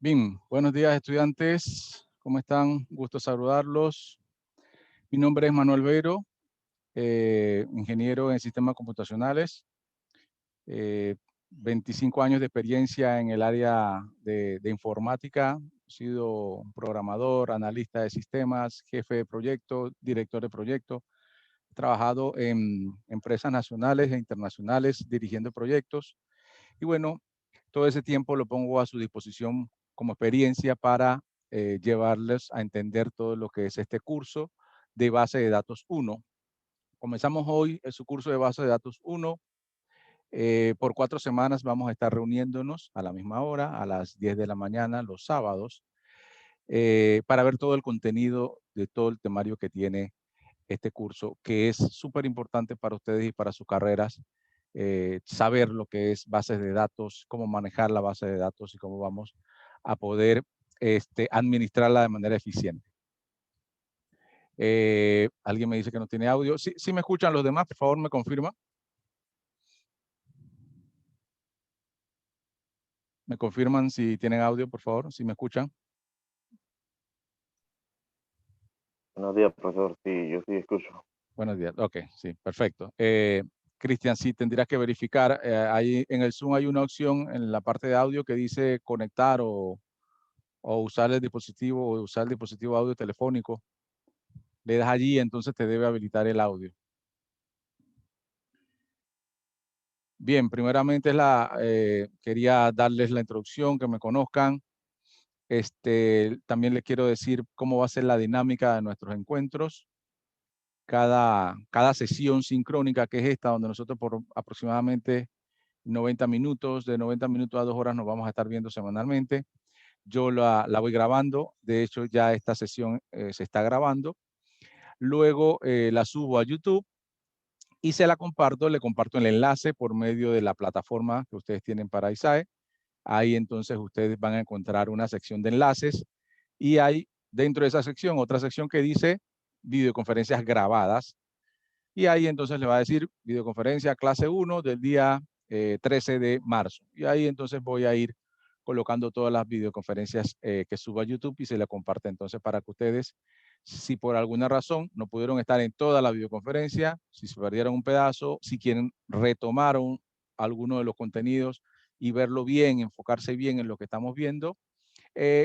Bien, buenos días estudiantes, ¿cómo están? Gusto saludarlos. Mi nombre es Manuel Beiro, ingeniero en sistemas computacionales, eh, 25 años de experiencia en el área de informática. He sido programador, analista de sistemas, jefe de proyecto, director de proyecto. He trabajado en empresas nacionales e internacionales dirigiendo proyectos. Y bueno, todo ese tiempo lo pongo a su disposición como experiencia para llevarles a entender todo lo que es este curso de base de datos 1. Comenzamos hoy su curso de base de datos 1. Por 4 semanas vamos a estar reuniéndonos a la misma hora, a las 10 de la mañana, los sábados, para ver todo el contenido de todo el temario que tiene este curso, que es súper importante para ustedes y para sus carreras, saber lo que es bases de datos, cómo manejar la base de datos y cómo vamos a poder administrarla de manera eficiente. Alguien me dice que no tiene audio. ¿Sí me escuchan los demás? Por favor, me confirma. Me confirman si tienen audio, por favor, si me escuchan. Buenos días, profesor. Sí, yo sí escucho. Buenos días. Ok, sí, perfecto. Cristian, sí tendrías que verificar. Ahí en el Zoom hay una opción en la parte de audio que dice conectar o usar el dispositivo o usar el dispositivo audio telefónico. Le das allí, entonces te debe habilitar el audio. Bien, primeramente quería darles la introducción, que me conozcan. También les quiero decir cómo va a ser la dinámica de nuestros encuentros. Cada sesión sincrónica, que es esta, donde nosotros por aproximadamente 90 minutos, de 90 minutos a 2 horas nos vamos a estar viendo semanalmente. Yo la voy grabando. De hecho, ya esta sesión se está grabando. Luego la subo a YouTube y se la comparto, le comparto el enlace por medio de la plataforma que ustedes tienen para ISAE. Ahí entonces ustedes van a encontrar una sección de enlaces y hay dentro de esa sección otra sección que dice videoconferencias grabadas. Y ahí entonces le va a decir videoconferencia clase 1 del día 13 de marzo. Y ahí entonces voy a ir colocando todas las videoconferencias que subo a YouTube y se la comparte entonces para que ustedes, si por alguna razón no pudieron estar en toda la videoconferencia, si se perdieron un pedazo, si quieren retomar alguno de los contenidos y verlo bien, enfocarse bien en lo que estamos viendo,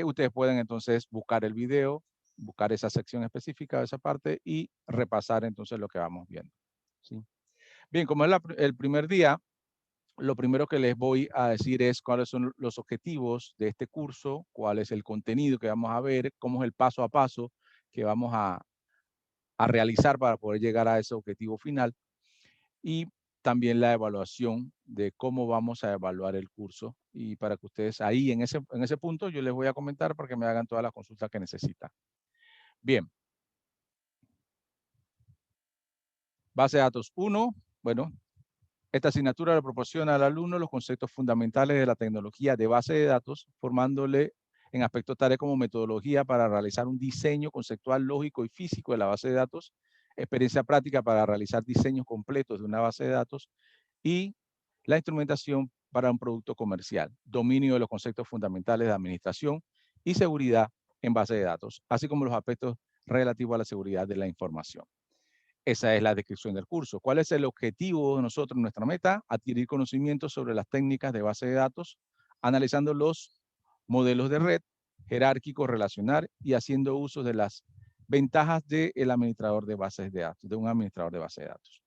ustedes pueden entonces buscar el video, buscar esa sección específica de esa parte y repasar entonces lo que vamos viendo. ¿Sí? Bien, como es el primer día, lo primero que les voy a decir es cuáles son los objetivos de este curso, cuál es el contenido que vamos a ver, cómo es el paso a paso que vamos a realizar para poder llegar a ese objetivo final y también la evaluación de cómo vamos a evaluar el curso y para que ustedes ahí en ese punto yo les voy a comentar para que me hagan todas las consultas que necesitan. Bien. Base de datos 1. Bueno, esta asignatura le proporciona al alumno los conceptos fundamentales de la tecnología de base de datos, formándole en aspectos tales como metodología para realizar un diseño conceptual, lógico y físico de la base de datos, experiencia práctica para realizar diseños completos de una base de datos y la instrumentación para un producto comercial, dominio de los conceptos fundamentales de administración y seguridad en base de datos, así como los aspectos relativos a la seguridad de la información. Esa es la descripción del curso. ¿Cuál es el objetivo de nosotros, nuestra meta? Adquirir conocimientos sobre las técnicas de base de datos, analizando los modelos de red, jerárquico, relacional y haciendo uso de las ventajas del administrador de bases de datos, de un administrador de base de datos.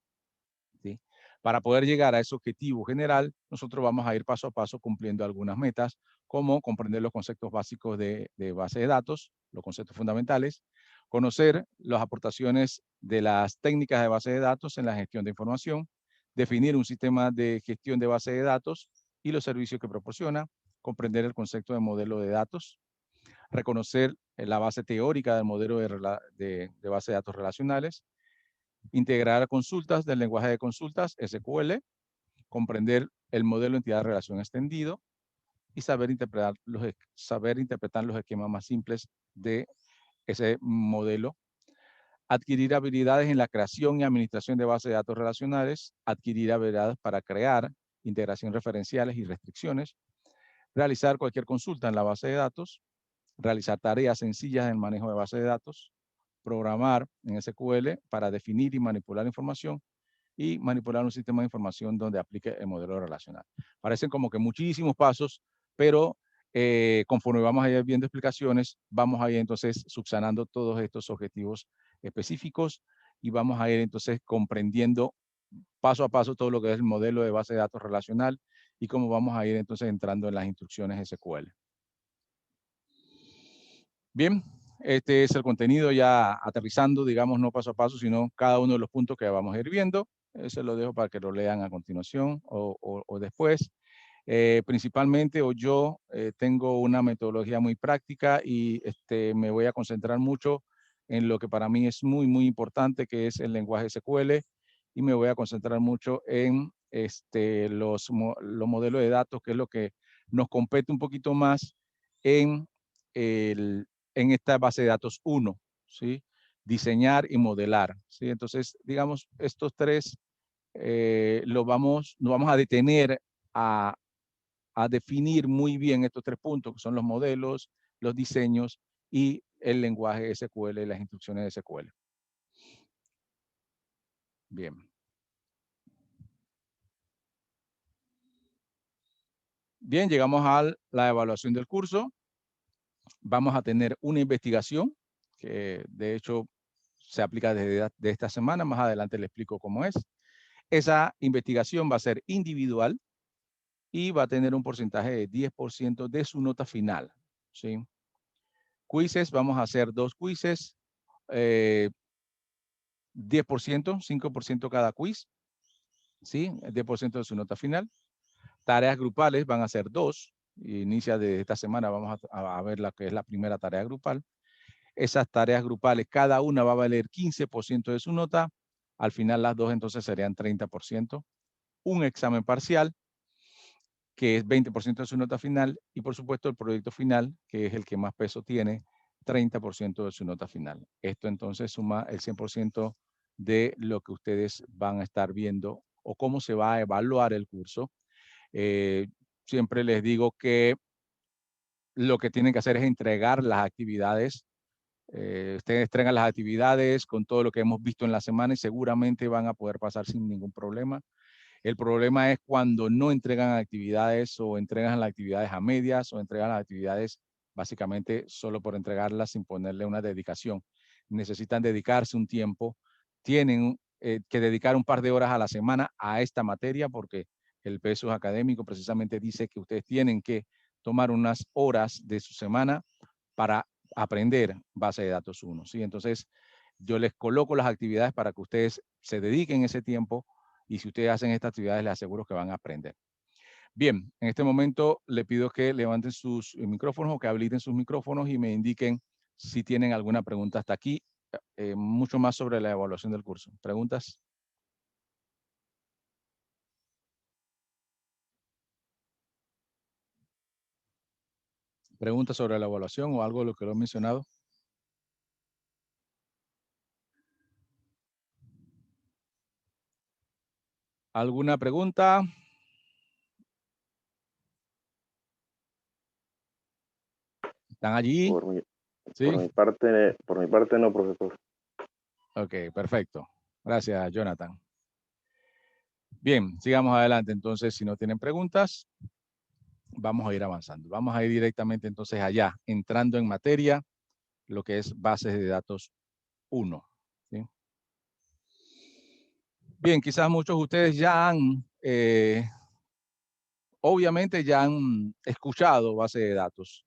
¿Sí? Para poder llegar a ese objetivo general, nosotros vamos a ir paso a paso cumpliendo algunas metas, como comprender los conceptos básicos de base de datos, los conceptos fundamentales, conocer las aportaciones de las técnicas de base de datos en la gestión de información, definir un sistema de gestión de base de datos y los servicios que proporciona, comprender el concepto de modelo de datos, reconocer la base teórica del modelo de base de datos relacionales, integrar consultas del lenguaje de consultas, SQL, comprender el modelo de entidad de relación extendido y saber interpretar los esquemas más simples de ese modelo. Adquirir habilidades en la creación y administración de bases de datos relacionales, adquirir habilidades para crear integración referenciales y restricciones, realizar cualquier consulta en la base de datos, realizar tareas sencillas en el manejo de base de datos, programar en SQL para definir y manipular información y manipular un sistema de información donde aplique el modelo relacional. Parecen como que muchísimos pasos, pero conforme vamos a ir viendo explicaciones, vamos a ir entonces subsanando todos estos objetivos específicos y vamos a ir entonces comprendiendo paso a paso todo lo que es el modelo de base de datos relacional y cómo vamos a ir entonces entrando en las instrucciones SQL. Bien, este es el contenido ya aterrizando, digamos, no paso a paso, sino cada uno de los puntos que vamos a ir viendo. Se lo dejo para que lo lean a continuación o después. Principalmente, yo tengo una metodología muy práctica y me voy a concentrar mucho en lo que para mí es muy, muy importante, que es el lenguaje SQL, y me voy a concentrar mucho en los modelos de datos, que es lo que nos compete un poquito más en, en esta base de datos 1, ¿sí? Diseñar y modelar, ¿sí? Entonces, digamos, estos tres nos vamos a detener a definir muy bien estos tres puntos, que son los modelos, los diseños y el lenguaje SQL y las instrucciones de SQL. Bien. Bien, llegamos a la evaluación del curso. Vamos a tener una investigación que de hecho se aplica desde de esta semana. Más adelante le explico cómo es. Esa investigación va a ser individual y va a tener un porcentaje de 10% de su nota final, ¿sí? Quizzes, vamos a hacer 2 quizzes, 10%, 5% cada quiz, ¿sí? 10% de su nota final. Tareas grupales van a ser 2. Inicia de esta semana, vamos a ver la que es la primera tarea grupal. Esas tareas grupales, cada una va a valer 15% de su nota. Al final las dos entonces serían 30%. Un examen parcial, que es 20% de su nota final. Y por supuesto el proyecto final, que es el que más peso tiene, 30% de su nota final. Esto entonces suma el 100% de lo que ustedes van a estar viendo o cómo se va a evaluar el curso. Siempre les digo que lo que tienen que hacer es entregar las actividades. Ustedes entregan las actividades con todo lo que hemos visto en la semana y seguramente van a poder pasar sin ningún problema. El problema es cuando no entregan actividades o entregan las actividades a medias o entregan las actividades básicamente solo por entregarlas sin ponerle una dedicación. Necesitan dedicarse un tiempo, tienen que dedicar un par de horas a la semana a esta materia porque el peso académico precisamente dice que ustedes tienen que tomar unas horas de su semana para aprender base de datos 1, ¿sí? Entonces, yo les coloco las actividades para que ustedes se dediquen ese tiempo y si ustedes hacen estas actividades, les aseguro que van a aprender. Bien, en este momento le pido que levanten sus micrófonos o que habiliten sus micrófonos y me indiquen si tienen alguna pregunta hasta aquí, mucho más sobre la evaluación del curso. ¿Preguntas? ¿Preguntas sobre la evaluación o algo de lo que lo he mencionado? ¿Alguna pregunta? ¿Están allí? ¿Sí? Por mi parte no, profesor. Ok, perfecto. Gracias, Jonathan. Bien, sigamos adelante. Entonces, si no tienen preguntas, vamos a ir avanzando. Vamos a ir directamente entonces allá, entrando en materia, lo que es bases de datos 1. ¿Sí? Bien, quizás muchos de ustedes ya han, obviamente ya han escuchado base de datos,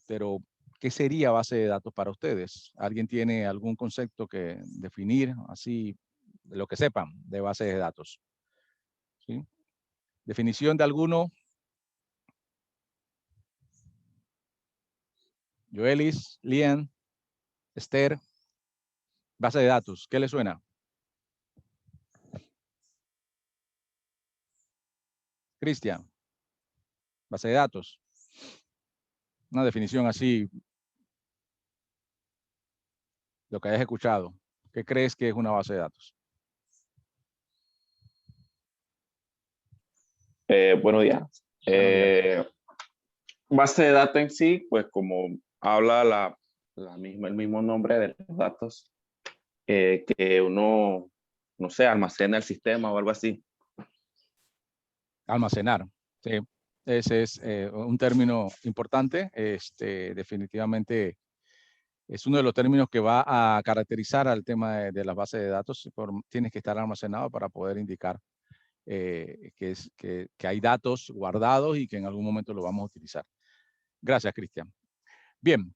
pero ¿qué sería base de datos para ustedes? ¿Alguien tiene algún concepto que definir así, de lo que sepan de base de datos? ¿Sí? Definición de alguno. Joelis, Lian, Esther. Base de datos, ¿qué le suena? Cristian. Base de datos. Una definición así, lo que hayas escuchado. ¿Qué crees que es una base de datos? Buenos días. Buenos días. Base de datos en sí, pues como habla el mismo nombre de los datos, que uno, no sé, almacena el sistema o algo así. Almacenar. Sí. Ese es un término importante. Definitivamente es uno de los términos que va a caracterizar al tema de las bases de datos. Tienes que estar almacenado para poder indicar que hay datos guardados y que en algún momento lo vamos a utilizar. Gracias, Cristian. Bien.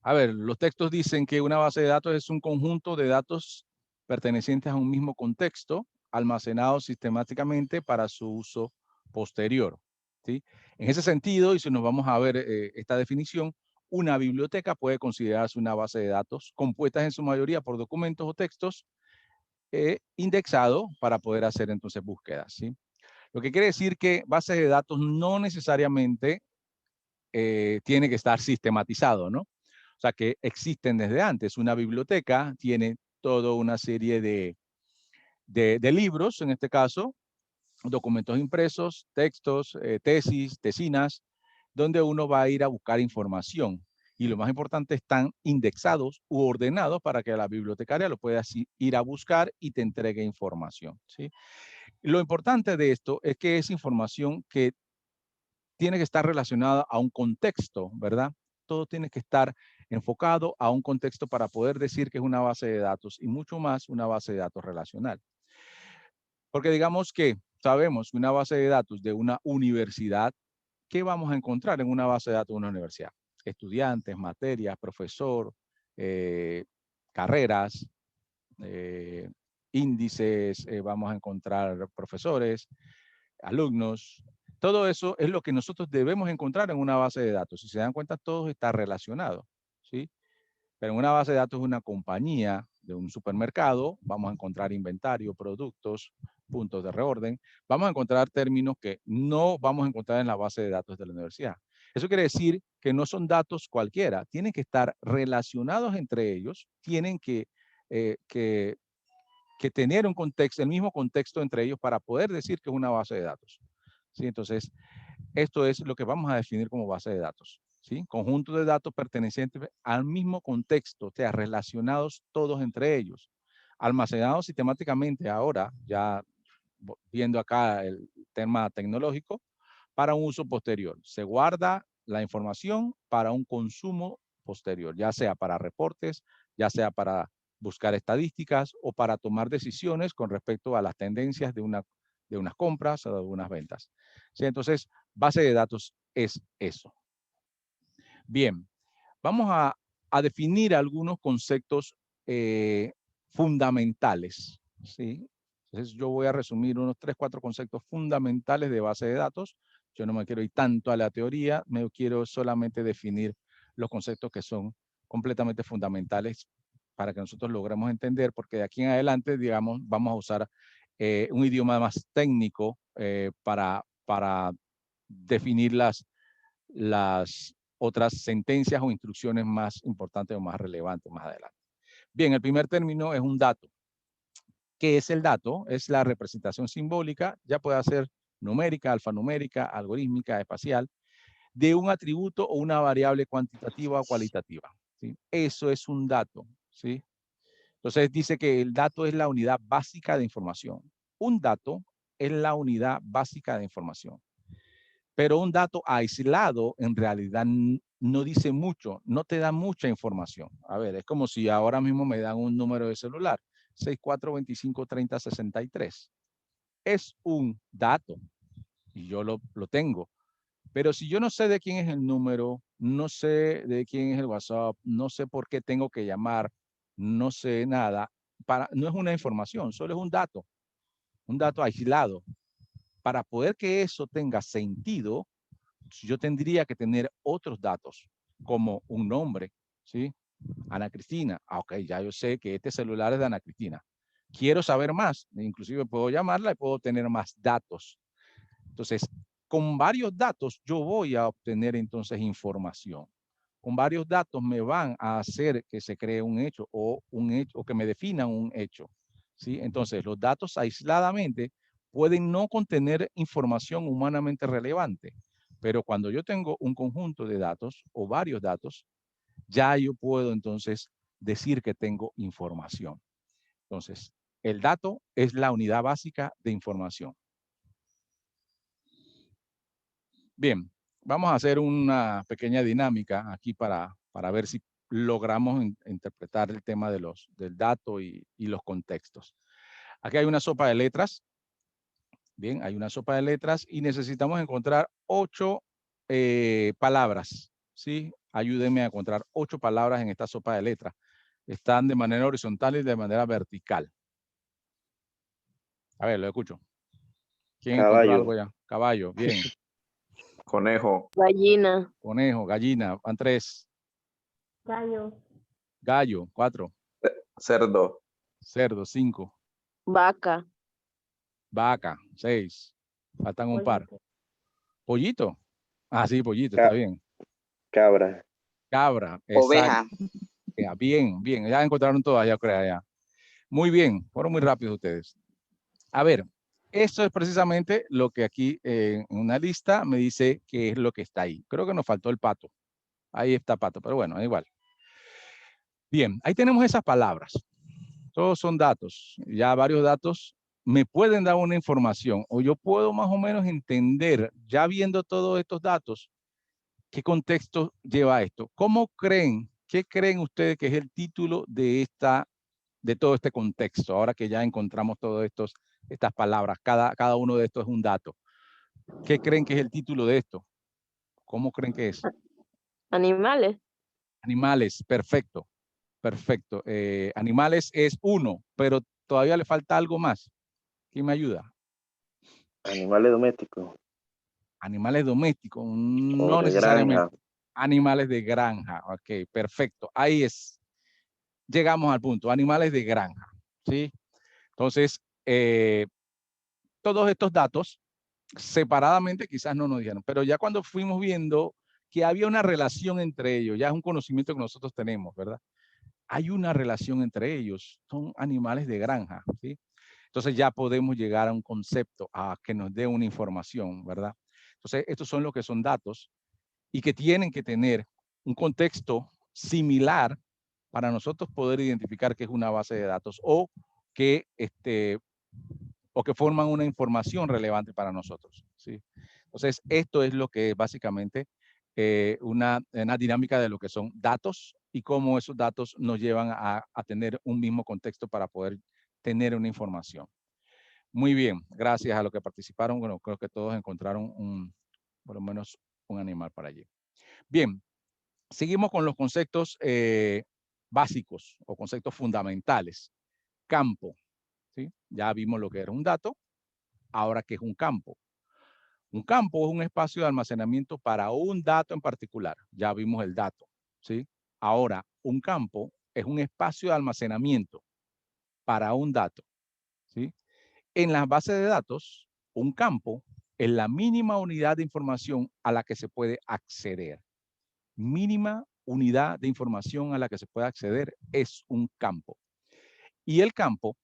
A ver, los textos dicen que una base de datos es un conjunto de datos pertenecientes a un mismo contexto, almacenados sistemáticamente para su uso posterior. ¿Sí? En ese sentido, y si nos vamos a ver esta definición, una biblioteca puede considerarse una base de datos compuesta en su mayoría por documentos o textos indexados para poder hacer entonces búsquedas. ¿Sí? Lo que quiere decir que bases de datos no necesariamente tiene que estar sistematizado, ¿no? O sea, que existen desde antes. Una biblioteca tiene toda una serie de libros, en este caso, documentos impresos, textos, tesis, tesinas, donde uno va a ir a buscar información. Y lo más importante, están indexados u ordenados para que la bibliotecaria lo pueda ir a buscar y te entregue información. ¿Sí? Lo importante de esto es que es información que tiene que estar relacionada a un contexto, ¿verdad? Todo tiene que estar enfocado a un contexto para poder decir que es una base de datos y mucho más una base de datos relacional. Porque digamos que sabemos que una base de datos de una universidad, ¿qué vamos a encontrar en una base de datos de una universidad? Estudiantes, materias, profesor, carreras, índices, vamos a encontrar profesores, alumnos. Todo eso es lo que nosotros debemos encontrar en una base de datos. Si se dan cuenta, todo está relacionado, ¿sí? Pero en una base de datos de una compañía, de un supermercado, vamos a encontrar inventario, productos, puntos de reorden. Vamos a encontrar términos que no vamos a encontrar en la base de datos de la universidad. Eso quiere decir que no son datos cualquiera. Tienen que estar relacionados entre ellos. Tienen que tener un contexto, el mismo contexto entre ellos para poder decir que es una base de datos. ¿Sí? Entonces, esto es lo que vamos a definir como base de datos. ¿Sí? Conjunto de datos pertenecientes al mismo contexto, o sea, relacionados todos entre ellos, almacenados sistemáticamente ahora, ya viendo acá el tema tecnológico, para un uso posterior. Se guarda la información para un consumo posterior, ya sea para reportes, ya sea para buscar estadísticas o para tomar decisiones con respecto a las tendencias de unas compras o de unas ventas. ¿Sí? Entonces, base de datos es eso. Bien, vamos a definir algunos conceptos fundamentales. ¿Sí? Entonces, yo voy a resumir unos 3, 4 conceptos fundamentales de base de datos. Yo no me quiero ir tanto a la teoría, me quiero solamente definir los conceptos que son completamente fundamentales para que nosotros logremos entender, porque de aquí en adelante, digamos, vamos a usar un idioma más técnico para definir las otras sentencias o instrucciones más importantes o más relevantes más adelante. Bien, el primer término es un dato. ¿Qué es el dato? Es la representación simbólica, ya puede ser numérica, alfanumérica, algorítmica, espacial, de un atributo o una variable cuantitativa o cualitativa. ¿Sí? Eso es un dato. ¿Sí? Entonces dice que el dato es la unidad básica de información. Un dato es la unidad básica de información. Pero un dato aislado en realidad no dice mucho, no te da mucha información. A ver, es como si ahora mismo me dan un número de celular, 64253063. Es un dato y yo lo tengo. Pero si yo no sé de quién es el número, no sé de quién es el WhatsApp, no sé por qué tengo que llamar, no sé nada, no es una información, solo es un dato aislado. Para poder que eso tenga sentido, yo tendría que tener otros datos, como un nombre, ¿sí? Ana Cristina. Ah, ok, ya yo sé que este celular es de Ana Cristina. Quiero saber más, inclusive puedo llamarla y puedo tener más datos. Entonces, con varios datos yo voy a obtener entonces información. Con varios datos me van a hacer que se cree un hecho o que me definan un hecho. ¿Sí? Entonces, los datos aisladamente pueden no contener información humanamente relevante, pero cuando yo tengo un conjunto de datos o varios datos, ya yo puedo entonces decir que tengo información. Entonces, el dato es la unidad básica de información. Bien, vamos a hacer una pequeña dinámica aquí para ver si logramos interpretar el tema del dato y los contextos. Aquí hay una sopa de letras. Bien, hay una sopa de letras y necesitamos encontrar 8 palabras, ¿sí? Ayúdenme a encontrar 8 palabras en esta sopa de letras. Están de manera horizontal y de manera vertical. A ver, lo escucho. ¿Quién encontró algo Caballo. ya? Caballo, bien. Conejo. Gallina. Conejo, gallina, van 3. Gallo. Gallo, 4. Cerdo. Cerdo, 5. Vaca. Vaca, 6. Faltan un par. Pollito. Pollito. Ah, sí, pollito, Ca- está bien. Cabra. Cabra, Oveja. exacto. Bien, bien. Ya encontraron todas, ya creo, ya. Muy bien, fueron muy rápidos ustedes. A ver, esto es precisamente lo que aquí en una lista me dice que es lo que está ahí. Creo que nos faltó el pato. Ahí está pato, pero bueno, igual. Bien, ahí tenemos esas palabras. Todos son datos. Ya varios datos me pueden dar una información o yo puedo más o menos entender, ya viendo todos estos datos, qué contexto lleva esto. ¿Cómo creen, qué creen ustedes que es el título de todo este contexto? Ahora que ya encontramos todas estas palabras, cada uno de estos es un dato. ¿Qué creen que es el título de esto? ¿Cómo creen que es? Animales. Animales, perfecto, perfecto. Animales es 1, pero todavía le falta algo más. ¿Quién me ayuda? Animales domésticos. Animales domésticos, O no de necesariamente. granja. Animales de granja, ok, perfecto. Ahí es. Llegamos al punto, animales de granja, ¿sí? Entonces, todos estos datos separadamente quizás no nos dijeron, pero ya cuando fuimos viendo que había una relación entre ellos, ya es un conocimiento que nosotros tenemos, ¿verdad? Hay una relación entre ellos, son animales de granja, ¿sí? Entonces ya podemos llegar a un concepto, a que nos dé una información, ¿verdad? Entonces, estos son los que son datos y que tienen que tener un contexto similar para nosotros poder identificar que es una base de datos o que forman una información relevante para nosotros, ¿sí? Entonces, esto es lo que es básicamente una dinámica de lo que son datos y cómo esos datos nos llevan a tener un mismo contexto para poder tener una información. Muy bien, gracias a los que participaron. Bueno, creo que todos encontraron por lo menos un animal para allí. Bien, seguimos con los conceptos básicos o conceptos fundamentales. Campo, ¿sí? Ya vimos lo que era un dato. Ahora, ¿qué es un campo? Un campo es un espacio de almacenamiento para un dato en particular. Ya vimos el dato, ¿sí? Ahora, un campo es un espacio de almacenamiento para un dato, ¿sí? En las bases de datos, un campo es la mínima unidad de información a la que se puede acceder. Mínima unidad de información a la que se puede acceder es un campo. Y el campo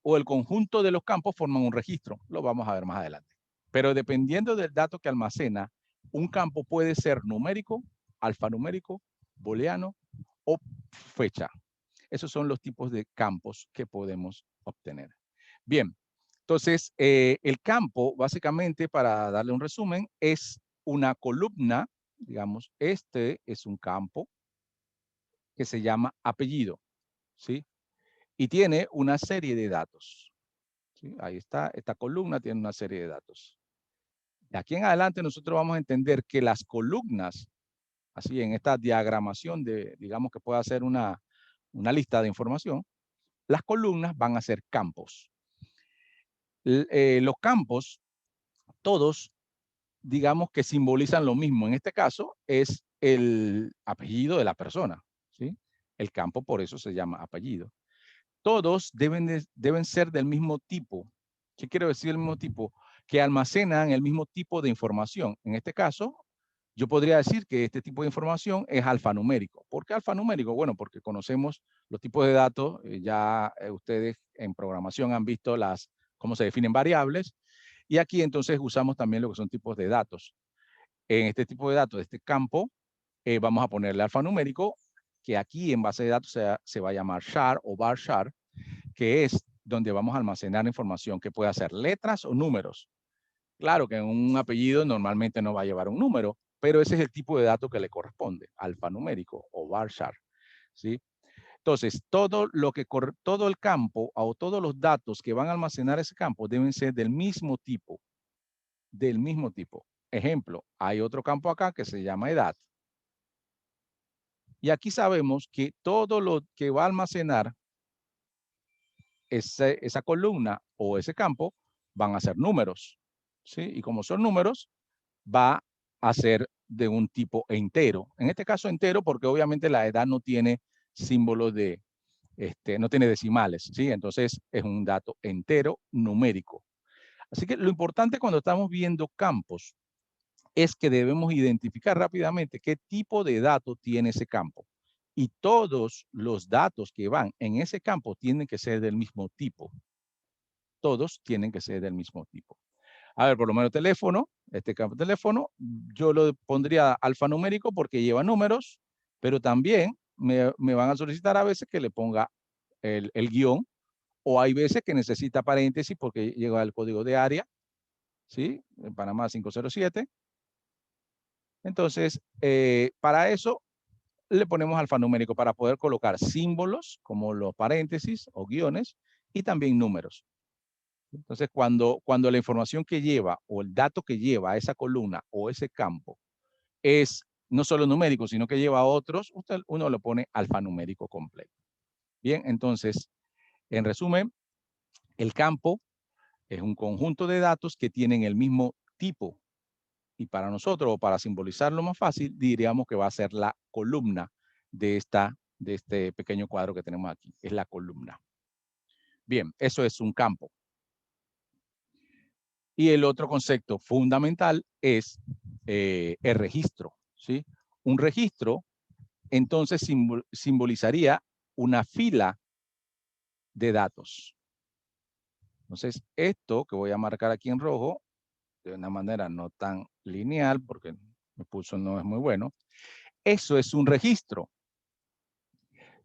o el conjunto de los campos forman un registro. Lo vamos a ver más adelante. Pero dependiendo del dato que almacena, un campo puede ser numérico, alfanumérico, booleano o fecha. Esos son los tipos de campos que podemos obtener. Bien, entonces el campo, básicamente, para darle un resumen, es una columna, digamos, este es un campo que se llama apellido, ¿sí? Y tiene una serie de datos, ¿sí? Ahí está, esta columna tiene una serie de datos. De aquí en adelante nosotros vamos a entender que las columnas, así en esta diagramación digamos que puede hacer una lista de información, las columnas van a ser campos. Los campos, todos, digamos que simbolizan lo mismo. En este caso es el apellido de la persona, ¿sí? El campo por eso se llama apellido. Todos deben ser del mismo tipo. ¿Qué quiero decir el mismo tipo? Que almacenan el mismo tipo de información. En este caso, yo podría decir que este tipo de información es alfanumérico. ¿Por qué alfanumérico? Bueno, porque conocemos los tipos de datos. Ya ustedes en programación han visto las cómo se definen variables. Y aquí entonces usamos también lo que son tipos de datos. En este tipo de datos, de este campo, vamos a ponerle alfanumérico, que aquí en base de datos se va a llamar char o varchar, que es donde vamos a almacenar información que puede ser letras o números. Claro que un apellido normalmente no va a llevar un número, pero ese es el tipo de dato que le corresponde, alfanumérico o varchar, ¿sí? Entonces, todo el campo o todos los datos que van a almacenar ese campo deben ser del mismo tipo. Del mismo tipo. Ejemplo, hay otro campo acá que se llama edad. Y aquí sabemos que todo lo que va a almacenar esa columna o ese campo van a ser números, ¿sí? Y como son números, va a ser de un tipo entero. En este caso entero porque obviamente la edad no tiene símbolos de, no tiene decimales, ¿sí? Entonces es un dato entero numérico. Así que lo importante cuando estamos viendo campos es que debemos identificar rápidamente qué tipo de dato tiene ese campo. Y todos los datos que van en ese campo tienen que ser del mismo tipo. Todos tienen que ser del mismo tipo. A ver, por lo menos teléfono, este campo teléfono, yo lo pondría alfanumérico porque lleva números, pero también me van a solicitar a veces que le ponga el guión, o hay veces que necesita paréntesis porque llega el código de área, ¿sí? En Panamá 507. Entonces, para eso le ponemos alfanumérico para poder colocar símbolos como los paréntesis o guiones y también números. Entonces, cuando la información que lleva o el dato que lleva a esa columna o ese campo es no solo numérico, sino que lleva a otros, uno lo pone alfanumérico completo. Bien, entonces, en resumen, el campo es un conjunto de datos que tienen el mismo tipo. Y para nosotros, o para simbolizarlo más fácil, diríamos que va a ser la columna de este pequeño cuadro que tenemos aquí. Es la columna. Bien, eso es un campo. Y el otro concepto fundamental es el registro, ¿sí? Un registro, entonces, simbolizaría una fila de datos. Entonces, esto que voy a marcar aquí en rojo, de una manera no tan lineal, porque mi pulso no es muy bueno, eso es un registro.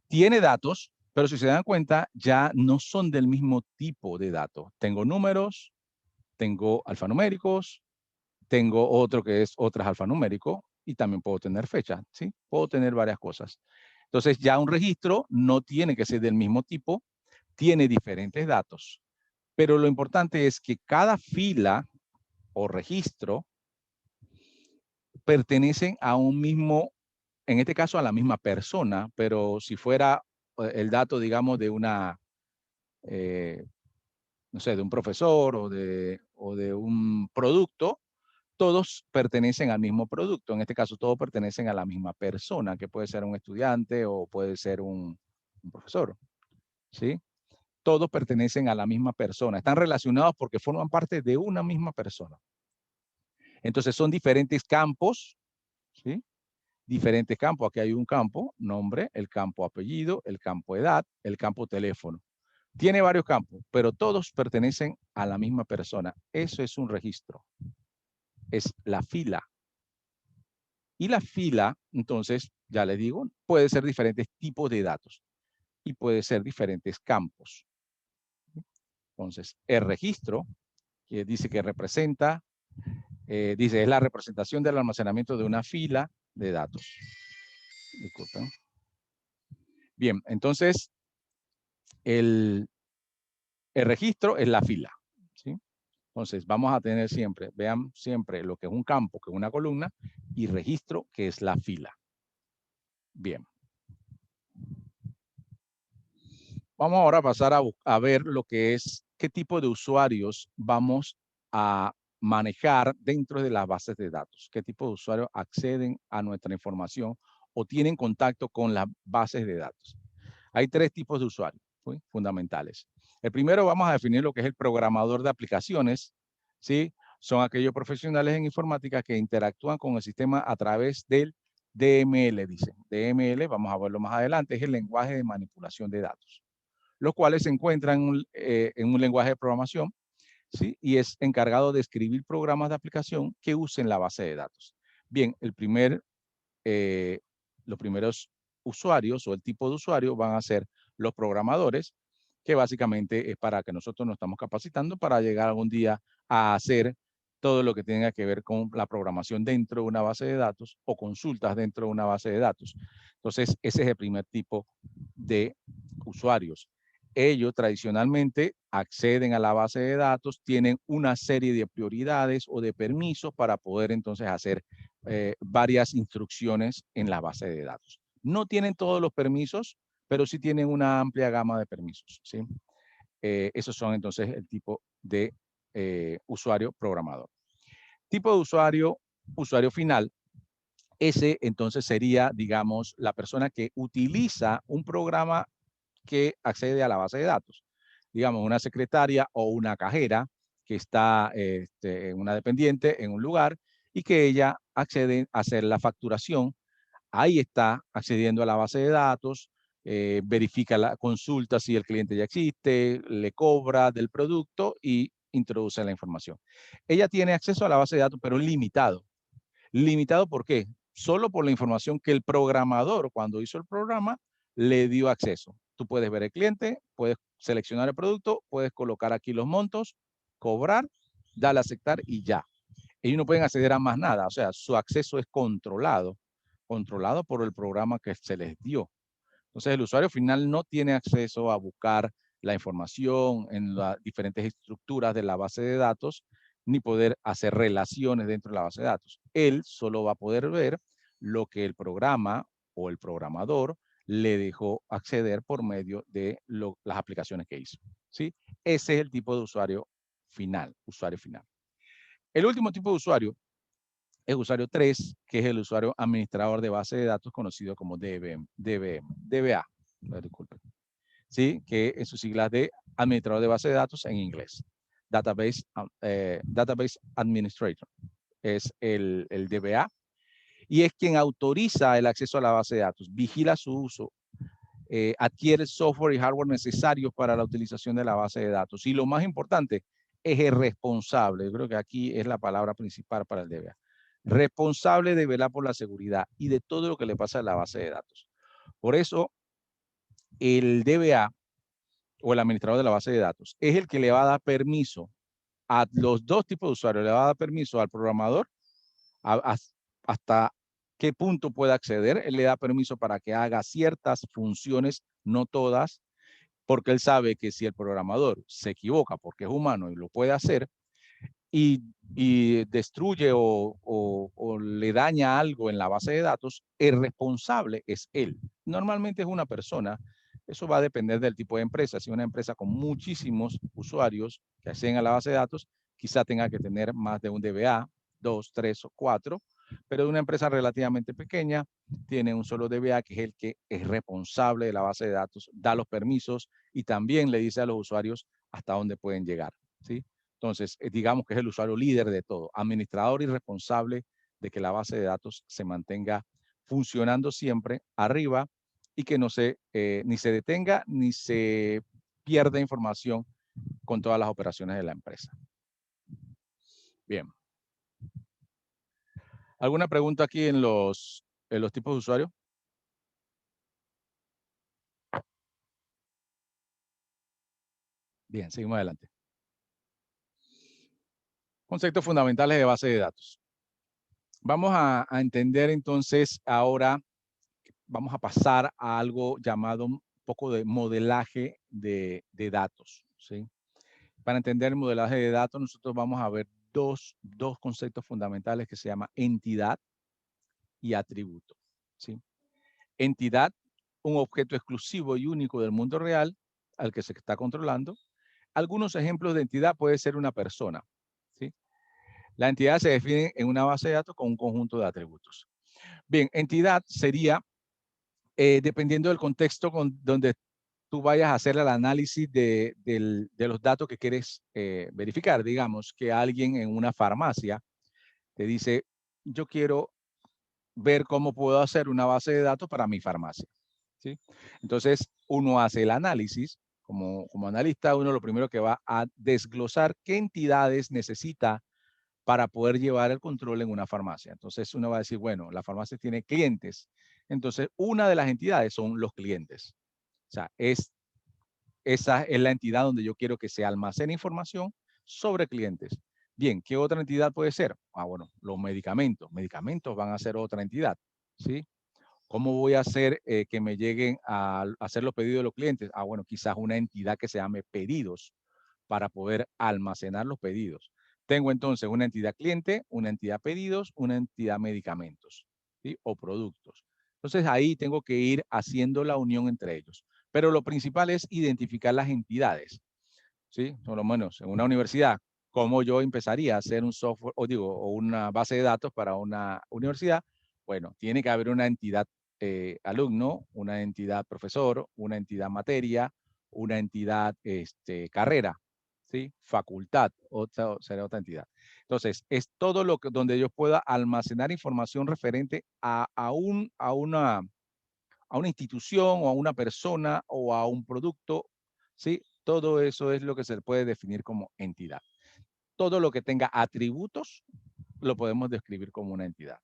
Tiene datos, pero si se dan cuenta, ya no son del mismo tipo de datos. Tengo números, tengo alfanuméricos, tengo otro que es otras alfanumérico y también puedo tener fecha, ¿sí? Puedo tener varias cosas. Entonces ya un registro no tiene que ser del mismo tipo, tiene diferentes datos. Pero lo importante es que cada fila o registro pertenecen a un mismo, en este caso a la misma persona, pero si fuera el dato, digamos, de una, no sé, de un profesor o de un producto, todos pertenecen al mismo producto. En este caso, todos pertenecen a la misma persona, que puede ser un estudiante o puede ser un profesor, ¿sí? Todos pertenecen a la misma persona. Están relacionados porque forman parte de una misma persona. Entonces, son diferentes campos, ¿sí? Diferentes campos. Aquí hay un campo, nombre, el campo apellido, el campo edad, el campo teléfono. Tiene varios campos, pero todos pertenecen a la misma persona. Eso es un registro. Es la fila. Y la fila, entonces, ya les digo, puede ser diferentes tipos de datos y puede ser diferentes campos. Entonces, el registro, que dice que representa, dice, es la representación del almacenamiento de una fila de datos. Disculpen. Bien, entonces, el registro es la fila, ¿sí? Entonces, vamos a tener siempre, vean siempre lo que es un campo, que es una columna, y registro, que es la fila. Bien. Vamos ahora a pasar a ver lo que es, qué tipo de usuarios vamos a manejar dentro de las bases de datos. Qué tipo de usuarios acceden a nuestra información o tienen contacto con las bases de datos. Hay tres tipos de usuarios, ¿sí? Fundamentales. El primero vamos a definir lo que es el programador de aplicaciones, ¿sí? Son aquellos profesionales en informática que interactúan con el sistema a través del DML, dicen. DML, vamos a verlo más adelante, es el lenguaje de manipulación de datos, los cuales se encuentran en un lenguaje de programación ¿sí? Y es encargado de escribir programas de aplicación que usen la base de datos. Bien, los primeros usuarios o el tipo de usuario van a ser los programadores, que básicamente es para que nosotros nos estamos capacitando para llegar algún día a hacer todo lo que tenga que ver con la programación dentro de una base de datos o consultas dentro de una base de datos. Entonces, ese es el primer tipo de usuarios. Ellos tradicionalmente acceden a la base de datos, tienen una serie de prioridades o de permisos para poder entonces hacer varias instrucciones en la base de datos. No tienen todos los permisos, pero sí tienen una amplia gama de permisos, ¿sí? Esos son entonces el tipo de usuario programador. Tipo de usuario, usuario final. Ese entonces sería, digamos, la persona que utiliza un programa que accede a la base de datos. Digamos, una secretaria o una cajera que está en una dependiente en un lugar y que ella accede a hacer la facturación. Ahí está accediendo a la base de datos, verifica la consulta si el cliente ya existe, le cobra del producto y introduce la información. Ella tiene acceso a la base de datos, pero limitado. ¿Limitado por qué? Solo por la información que el programador, cuando hizo el programa, le dio acceso. Tú puedes ver el cliente, puedes seleccionar el producto, puedes colocar aquí los montos, cobrar, darle a aceptar y ya. Ellos no pueden acceder a más nada. O sea, su acceso es controlado por el programa que se les dio. Entonces, el usuario final no tiene acceso a buscar la información en las diferentes estructuras de la base de datos, ni poder hacer relaciones dentro de la base de datos. Él solo va a poder ver lo que el programa o el programador le dejó acceder por medio de las aplicaciones que hizo, ¿sí? Ese es el tipo de usuario final, El último tipo de usuario es usuario 3, que es el usuario administrador de base de datos conocido como DBA, disculpen, ¿sí? Que es su sigla de administrador de base de datos en inglés. Database Administrator es el DBA y es quien autoriza el acceso a la base de datos, vigila su uso, adquiere software y hardware necesarios para la utilización de la base de datos. Y lo más importante, es el responsable. Yo creo que aquí es la palabra principal para el DBA. Responsable de velar por la seguridad y de todo lo que le pasa a la base de datos. Por eso, el DBA o el administrador de la base de datos es el que le va a dar permiso a los dos tipos de usuarios. Le va a dar permiso al programador hasta qué punto puede acceder. Él le da permiso para que haga ciertas funciones, no todas, porque él sabe que si el programador se equivoca porque es humano y lo puede hacer y destruye o le daña algo en la base de datos, el responsable es él. Normalmente es una persona. Eso va a depender del tipo de empresa. Si una empresa con muchísimos usuarios que acceden a la base de datos, quizá tenga que tener más de un DBA, 2, 3 o 4, pero de una empresa relativamente pequeña, tiene un solo DBA que es el que es responsable de la base de datos, da los permisos y también le dice a los usuarios hasta dónde pueden llegar, ¿sí? Entonces, digamos que es el usuario líder de todo, administrador y responsable de que la base de datos se mantenga funcionando siempre arriba y que no ni se detenga ni se pierda información con todas las operaciones de la empresa. Bien. ¿Alguna pregunta aquí en los tipos de usuario? Bien, seguimos adelante. Conceptos fundamentales de base de datos. Vamos a entender entonces ahora, vamos a pasar a algo llamado un poco de modelaje de datos, ¿sí? Para entender el modelaje de datos, nosotros vamos a ver dos conceptos fundamentales que se llaman entidad y atributo, ¿sí? Entidad, un objeto exclusivo y único del mundo real al que se está controlando. Algunos ejemplos de entidad puede ser una persona, ¿sí? La entidad se define en una base de datos con un conjunto de atributos. Bien, entidad sería, dependiendo del contexto donde tú vayas a hacer el análisis de los datos que quieres verificar. Digamos que alguien en una farmacia te dice, yo quiero ver cómo puedo hacer una base de datos para mi farmacia, ¿sí? Entonces, uno hace el análisis como analista, uno lo primero que va a desglosar qué entidades necesita para poder llevar el control en una farmacia. Entonces uno va a decir, bueno, la farmacia tiene clientes. Entonces una de las entidades son los clientes. O sea, esa es la entidad donde yo quiero que se almacene información sobre clientes. Bien, ¿qué otra entidad puede ser? Ah, bueno, los medicamentos. Medicamentos van a ser otra entidad, ¿sí? ¿Cómo voy a hacer que me lleguen a hacer los pedidos de los clientes? Ah, bueno, quizás una entidad que se llame pedidos para poder almacenar los pedidos. Tengo entonces una entidad cliente, una entidad pedidos, una entidad medicamentos, ¿sí? O productos. Entonces ahí tengo que ir haciendo la unión entre ellos. Pero lo principal es identificar las entidades, ¿sí? Por lo menos en una universidad, ¿cómo yo empezaría a hacer un software, o una base de datos para una universidad? Bueno, tiene que haber una entidad alumno, una entidad profesor, una entidad materia, una entidad carrera, ¿sí? Facultad, será otra entidad. Entonces, es todo lo que donde yo pueda almacenar información referente a una institución o a una persona o a un producto, ¿sí? Todo eso es lo que se puede definir como entidad. Todo lo que tenga atributos lo podemos describir como una entidad.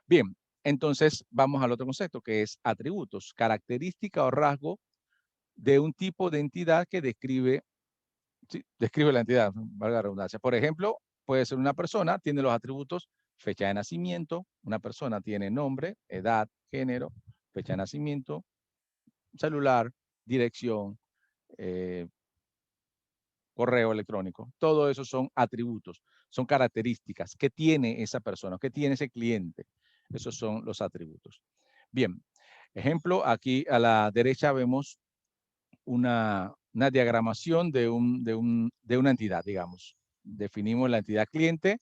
Bien, entonces vamos al otro concepto que es atributos, característica o rasgo de un tipo de entidad que describe, sí, describe la entidad, valga la redundancia. Por ejemplo, puede ser una persona, tiene los atributos fecha de nacimiento, una persona tiene nombre, edad, género, fecha de nacimiento, celular, dirección, correo electrónico. Todo eso son atributos, son características. ¿Qué tiene esa persona? ¿Qué tiene ese cliente? Esos son los atributos. Bien, ejemplo, aquí a la derecha vemos una diagramación de una entidad, digamos. Definimos la entidad cliente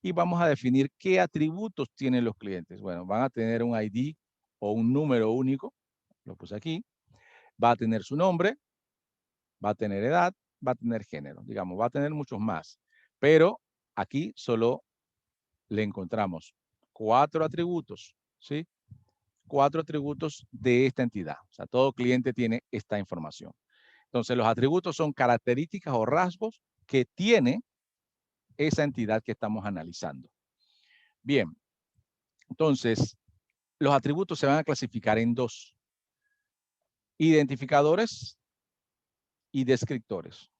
y vamos a definir qué atributos tienen los clientes. Bueno, van a tener un ID o un número único, lo puse aquí, va a tener su nombre, va a tener edad, va a tener género, digamos, va a tener muchos más. Pero aquí solo le encontramos 4 atributos, ¿sí? 4 atributos de esta entidad. O sea, todo cliente tiene esta información. Entonces, los atributos son características o rasgos que tiene esa entidad que estamos analizando. Bien, entonces, los atributos se van a clasificar en 2. Identificadores y descriptores.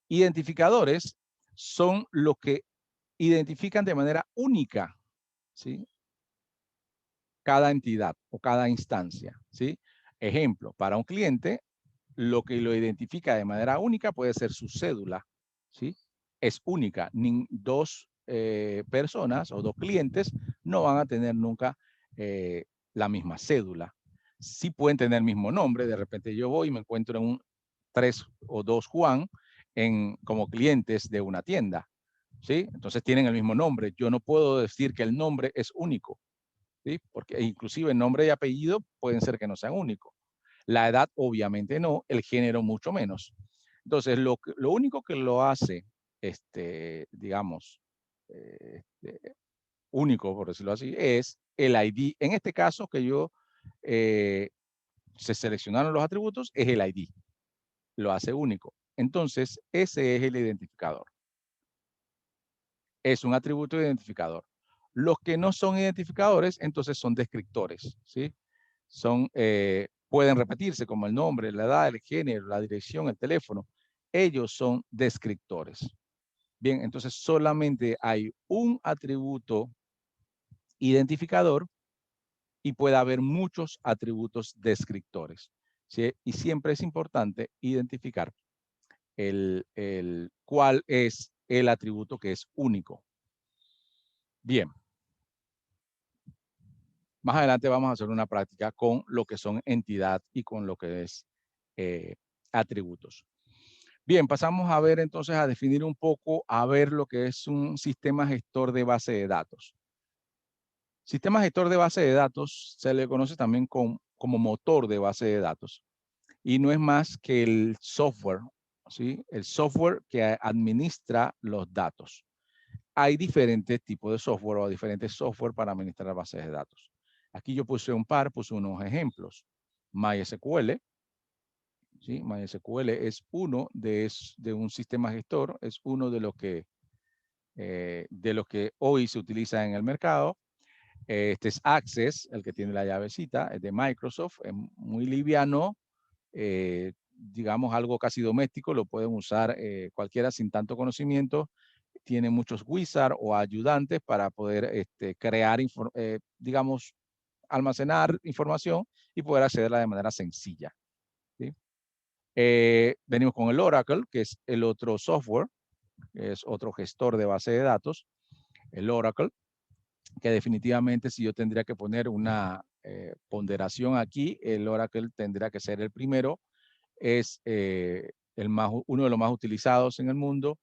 Identificadores son los que identifican de manera única, ¿sí? Cada entidad o cada instancia, ¿sí? Ejemplo, para un cliente, lo que lo identifica de manera única puede ser su cédula, ¿sí? Es única. Dos personas o dos clientes no van a tener nunca la misma cédula. Sí pueden tener el mismo nombre. De repente yo voy y me encuentro en un 3 o 2 Juan como clientes de una tienda, ¿sí? Entonces tienen el mismo nombre. Yo no puedo decir que el nombre es único, ¿sí? Porque inclusive el nombre y apellido pueden ser que no sean únicos. La edad obviamente no, el género mucho menos. Entonces lo único que lo hace, digamos, único, por decirlo así, es el ID. En este caso que se seleccionaron los atributos, es el ID. Lo hace único. Entonces, ese es el identificador. Es un atributo identificador. Los que no son identificadores, entonces son descriptores, ¿sí? Pueden repetirse como el nombre, la edad, el género, la dirección, el teléfono. Ellos son descriptores. Bien, entonces solamente hay un atributo identificador y puede haber muchos atributos descriptores, ¿sí? Y siempre es importante identificar cuál es el atributo que es único. Bien. Más adelante vamos a hacer una práctica con lo que son entidad y con lo que es atributos. Bien, pasamos a ver entonces a definir un poco, a ver lo que es un sistema gestor de base de datos. Sistema gestor de base de datos se le conoce también como motor de base de datos. Y no es más que el software, ¿sí? El software que administra los datos. Hay diferentes tipos de software o diferentes software para administrar bases de datos. Aquí yo puse un par, puse unos ejemplos. MySQL, ¿sí? MySQL es uno de un sistema gestor, es uno de los que hoy se utiliza en el mercado. Este es Access, el que tiene la llavecita, es de Microsoft, es muy liviano, digamos algo casi doméstico, lo pueden usar cualquiera sin tanto conocimiento. Tiene muchos wizards o ayudantes para poder crear, digamos, almacenar información y poder accederla de manera sencilla, ¿sí? Venimos con el Oracle, que es el otro software, es otro gestor de base de datos, el Oracle, que definitivamente si yo tendría que poner una ponderación aquí, el Oracle tendría que ser el primero, es uno de los más utilizados en el mundo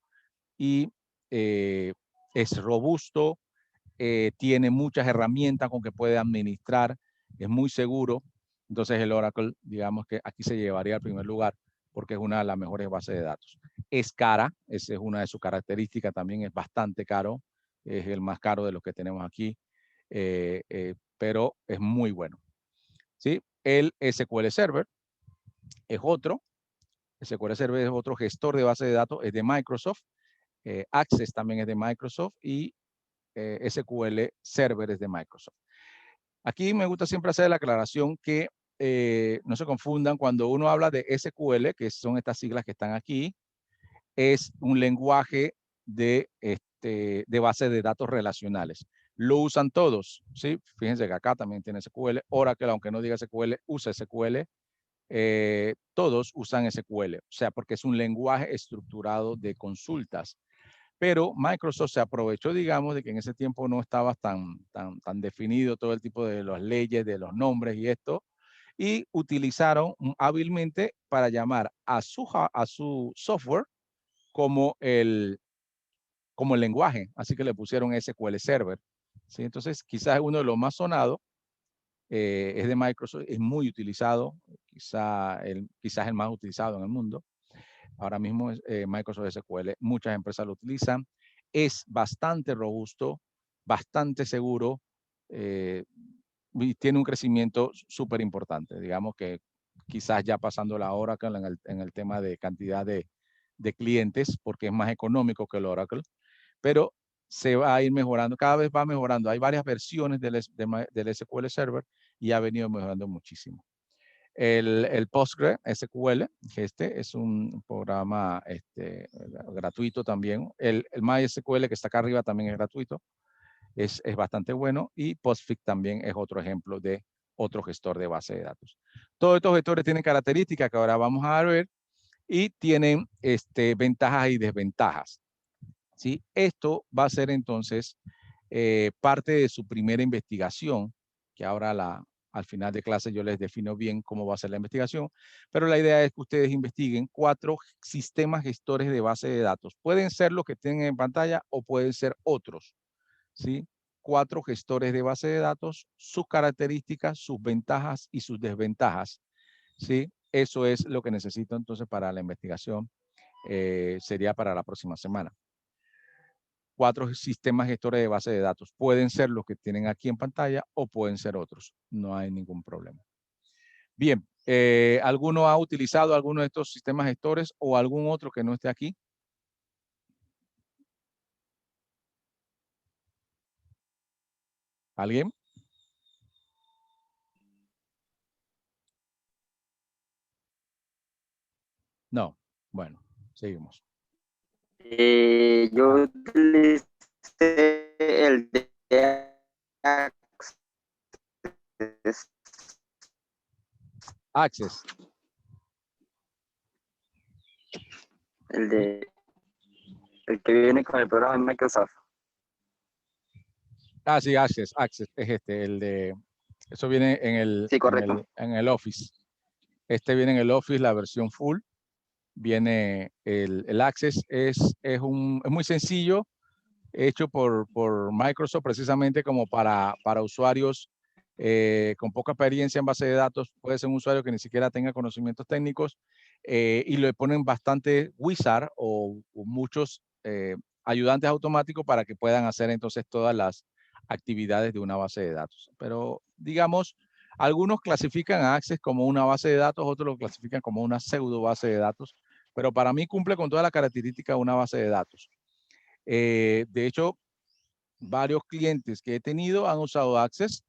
y es robusto, tiene muchas herramientas con que puede administrar, es muy seguro. Entonces el Oracle, digamos que aquí se llevaría al primer lugar porque es una de las mejores bases de datos. Es cara, esa es una de sus características, también es bastante caro, es el más caro de los que tenemos aquí, pero es muy bueno, ¿sí? El SQL Server es otro, SQL Server es otro gestor de base de datos, es de Microsoft, Access también es de Microsoft y SQL Server es de Microsoft. Aquí me gusta siempre hacer la aclaración que no se confundan cuando uno habla de SQL, que son estas siglas que están aquí, es un lenguaje de base de datos relacionales. Lo usan todos, ¿sí? Fíjense que acá también tiene SQL. Oracle, aunque no diga SQL, usa SQL. Todos usan SQL, o sea, porque es un lenguaje estructurado de consultas. Pero Microsoft se aprovechó, digamos, de que en ese tiempo no estaba tan definido todo el tipo de las leyes, de los nombres y esto, y utilizaron hábilmente para llamar a su software como el lenguaje. Así que le pusieron SQL Server, ¿sí? Entonces, quizás uno de los más sonados es de Microsoft, es muy utilizado, quizás el más utilizado en el mundo. Ahora mismo Microsoft SQL, muchas empresas lo utilizan. Es bastante robusto, bastante seguro y tiene un crecimiento súper importante. Digamos que quizás ya pasando la Oracle en el tema de cantidad de clientes, porque es más económico que el Oracle, pero se va a ir mejorando, cada vez va mejorando. Hay varias versiones del SQL Server y ha venido mejorando muchísimo. El PostgreSQL, que es un programa gratuito también. El MySQL que está acá arriba también es gratuito. Es bastante bueno. Y Postfix también es otro ejemplo de otro gestor de base de datos. Todos estos gestores tienen características que ahora vamos a ver y tienen ventajas y desventajas, ¿sí? Esto va a ser entonces parte de su primera investigación, que ahora al final de clase yo les defino bien cómo va a ser la investigación, pero la idea es que ustedes investiguen 4 sistemas gestores de base de datos. Pueden ser los que tienen en pantalla o pueden ser otros, ¿sí? 4 gestores de base de datos, sus características, sus ventajas y sus desventajas, ¿sí? Eso es lo que necesito entonces para la investigación, sería para la próxima semana. 4 sistemas gestores de base de datos. Pueden ser los que tienen aquí en pantalla o pueden ser otros. No hay ningún problema. Bien, ¿alguno ha utilizado alguno de estos sistemas gestores o algún otro que no esté aquí? ¿Alguien? No. Bueno, seguimos. Yo utilicé el de Access. el que viene con el programa de Microsoft. Ah, sí, Access es eso viene Sí, correcto. en el Office. Viene en el Office, la versión full. Viene el Access, es muy sencillo, hecho por Microsoft precisamente como para usuarios con poca experiencia en base de datos. Puede ser un usuario que ni siquiera tenga conocimientos técnicos y le ponen bastante wizard o muchos ayudantes automáticos para que puedan hacer entonces todas las actividades de una base de datos. Pero digamos, Algunos clasifican a Access como una base de datos, otros lo clasifican como una pseudo base de datos, pero para mí cumple con toda la característica de una base de datos. De hecho, varios clientes que he tenido han usado Access,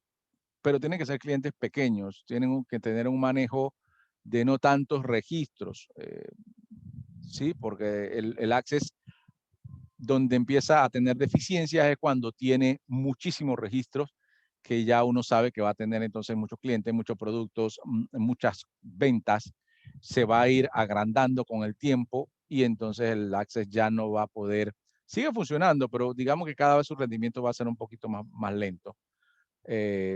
pero tienen que ser clientes pequeños, tienen que tener un manejo de no tantos registros, ¿sí? Porque el Access donde empieza a tener deficiencias es cuando tiene muchísimos registros que ya uno sabe que va a tener entonces muchos clientes, muchos productos, muchas ventas, se va a ir agrandando con el tiempo y entonces el Access ya no va a poder, sigue funcionando, pero digamos que cada vez su rendimiento va a ser un poquito más lento.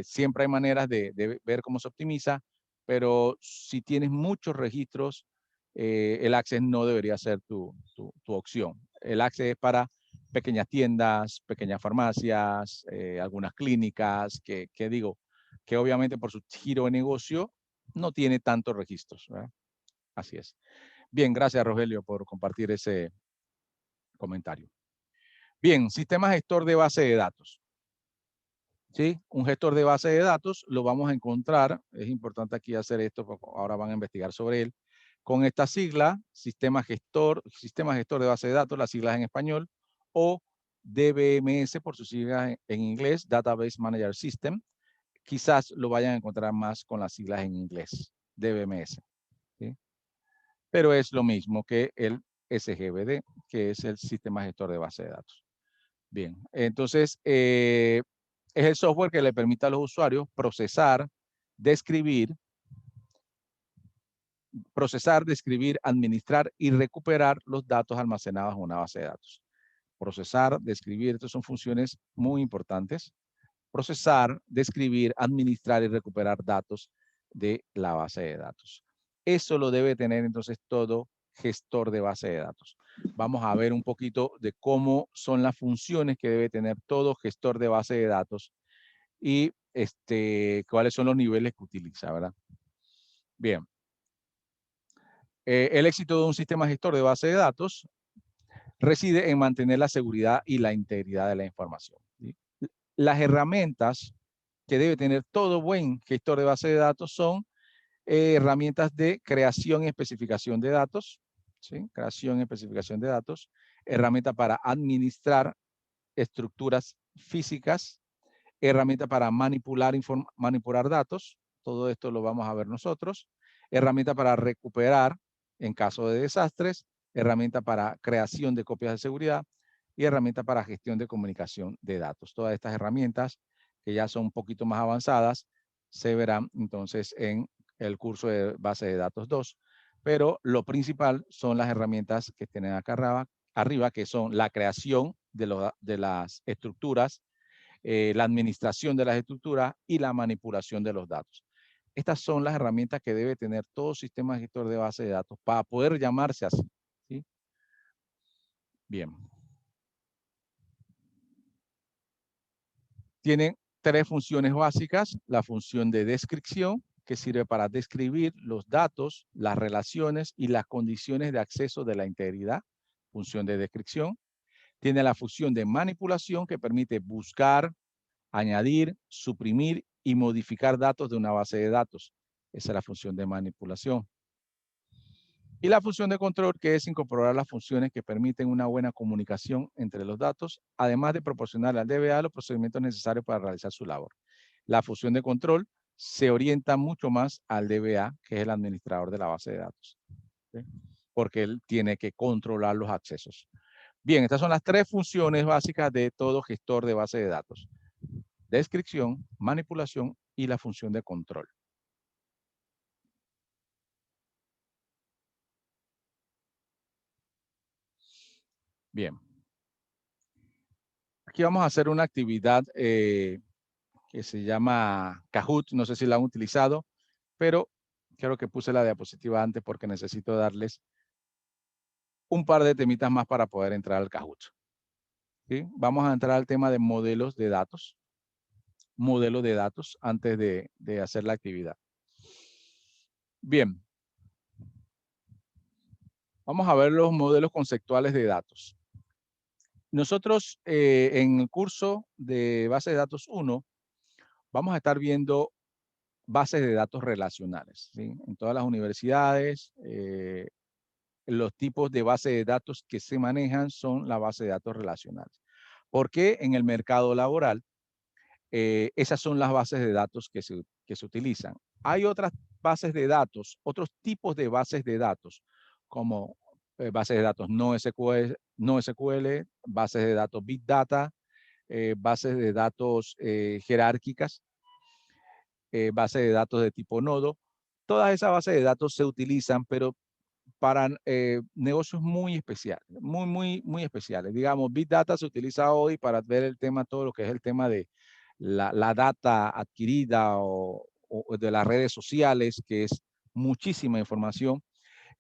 Siempre hay maneras de ver cómo se optimiza, pero si tienes muchos registros, el Access no debería ser tu opción. El Access es para pequeñas tiendas, pequeñas farmacias, algunas clínicas, que digo, que obviamente por su giro de negocio no tiene tantos registros, ¿verdad? Así es. Bien, gracias Rogelio por compartir ese comentario. Bien, sistema gestor de base de datos. ¿Sí? Un gestor de base de datos lo vamos a encontrar, es importante aquí hacer esto porque ahora van a investigar sobre él, con esta sigla, sistema gestor de base de datos, las siglas en español, o DBMS por sus siglas en inglés, Database Manager System. Quizás lo vayan a encontrar más con las siglas en inglés, DBMS. ¿Sí? Pero es lo mismo que el SGBD, que es el sistema gestor de base de datos. Bien, entonces, es el software que le permite a los usuarios procesar, describir, administrar y recuperar los datos almacenados en una base de datos. Procesar, describir, estas son funciones muy importantes. Procesar, describir, administrar y recuperar datos de la base de datos. Eso lo debe tener entonces todo gestor de base de datos. Vamos a ver un poquito de cómo son las funciones que debe tener todo gestor de base de datos y cuáles son los niveles que utiliza, ¿verdad? Bien. El éxito de un sistema gestor de base de datos reside en mantener la seguridad y la integridad de la información, ¿sí? Las herramientas que debe tener todo buen gestor de base de datos son herramientas de creación y especificación de datos, ¿sí? Creación y especificación de datos, herramienta para administrar estructuras físicas, herramienta para manipular datos, todo esto lo vamos a ver nosotros, herramienta para recuperar en caso de desastres, herramienta para creación de copias de seguridad y herramienta para gestión de comunicación de datos. Todas estas herramientas que ya son un poquito más avanzadas se verán entonces en el curso de base de datos 2, pero lo principal son las herramientas que tienen acá arriba, que son la creación de las estructuras, la administración de las estructuras y la manipulación de los datos. Estas son las herramientas que debe tener todo sistema gestor de base de datos para poder llamarse así, ¿sí? Bien. Tienen tres funciones básicas. La función de descripción, que sirve para describir los datos, las relaciones y las condiciones de acceso de la integridad. Función de descripción. Tiene la función de manipulación, que permite buscar, añadir, suprimir y modificar datos de una base de datos. Esa es la función de manipulación. Y la función de control, que es incorporar las funciones que permiten una buena comunicación entre los datos, además de proporcionar al DBA los procedimientos necesarios para realizar su labor. La función de control se orienta mucho más al DBA, que es el administrador de la base de datos, ¿sí? Porque él tiene que controlar los accesos. Bien, estas son las tres funciones básicas de todo gestor de base de datos: descripción, manipulación y la función de control. Bien. Aquí vamos a hacer una actividad que se llama Kahoot. No sé si la han utilizado, pero creo que puse la diapositiva antes porque necesito darles un par de temitas más para poder entrar al Kahoot. ¿Sí? Vamos a entrar al tema de modelos de datos. Modelos de datos antes de hacer la actividad. Bien. Vamos a ver los modelos conceptuales de datos. Nosotros en el curso de base de datos 1 vamos a estar viendo bases de datos relacionales, ¿sí? En todas las universidades, los tipos de base de datos que se manejan son la base de datos relacionales. Porque en el mercado laboral, esas son las bases de datos que se utilizan. Hay otras bases de datos, otros tipos de bases de datos, como bases de datos no SQL, bases de datos Big Data, bases de datos jerárquicas, bases de datos de tipo nodo. Todas esas bases de datos se utilizan, pero para negocios muy especiales, muy especiales. Digamos, Big Data se utiliza hoy para ver el tema, todo lo que es el tema de la data adquirida o de las redes sociales, que es muchísima información,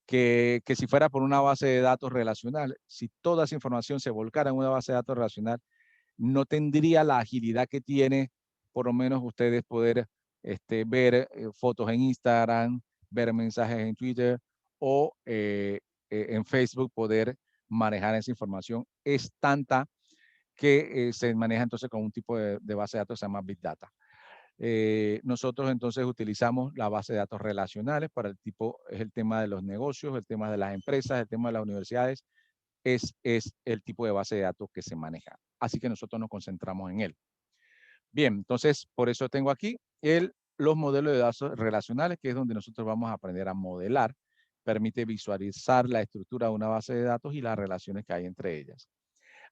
que si fuera por una base de datos relacional, si toda esa información se volcara en una base de datos relacional, no tendría la agilidad que tiene, por lo menos ustedes poder ver fotos en Instagram, ver mensajes en Twitter o en Facebook, poder manejar esa información. Es tanta que se maneja entonces con un tipo de base de datos que se llama Big Data. Nosotros entonces utilizamos la base de datos relacionales para el tipo, es el tema de los negocios, el tema de las empresas, el tema de las universidades, es el tipo de base de datos que se maneja. Así que nosotros nos concentramos en él. Bien, entonces por eso tengo aquí los modelos de datos relacionales, que es donde nosotros vamos a aprender a modelar. Permite visualizar la estructura de una base de datos y las relaciones que hay entre ellas.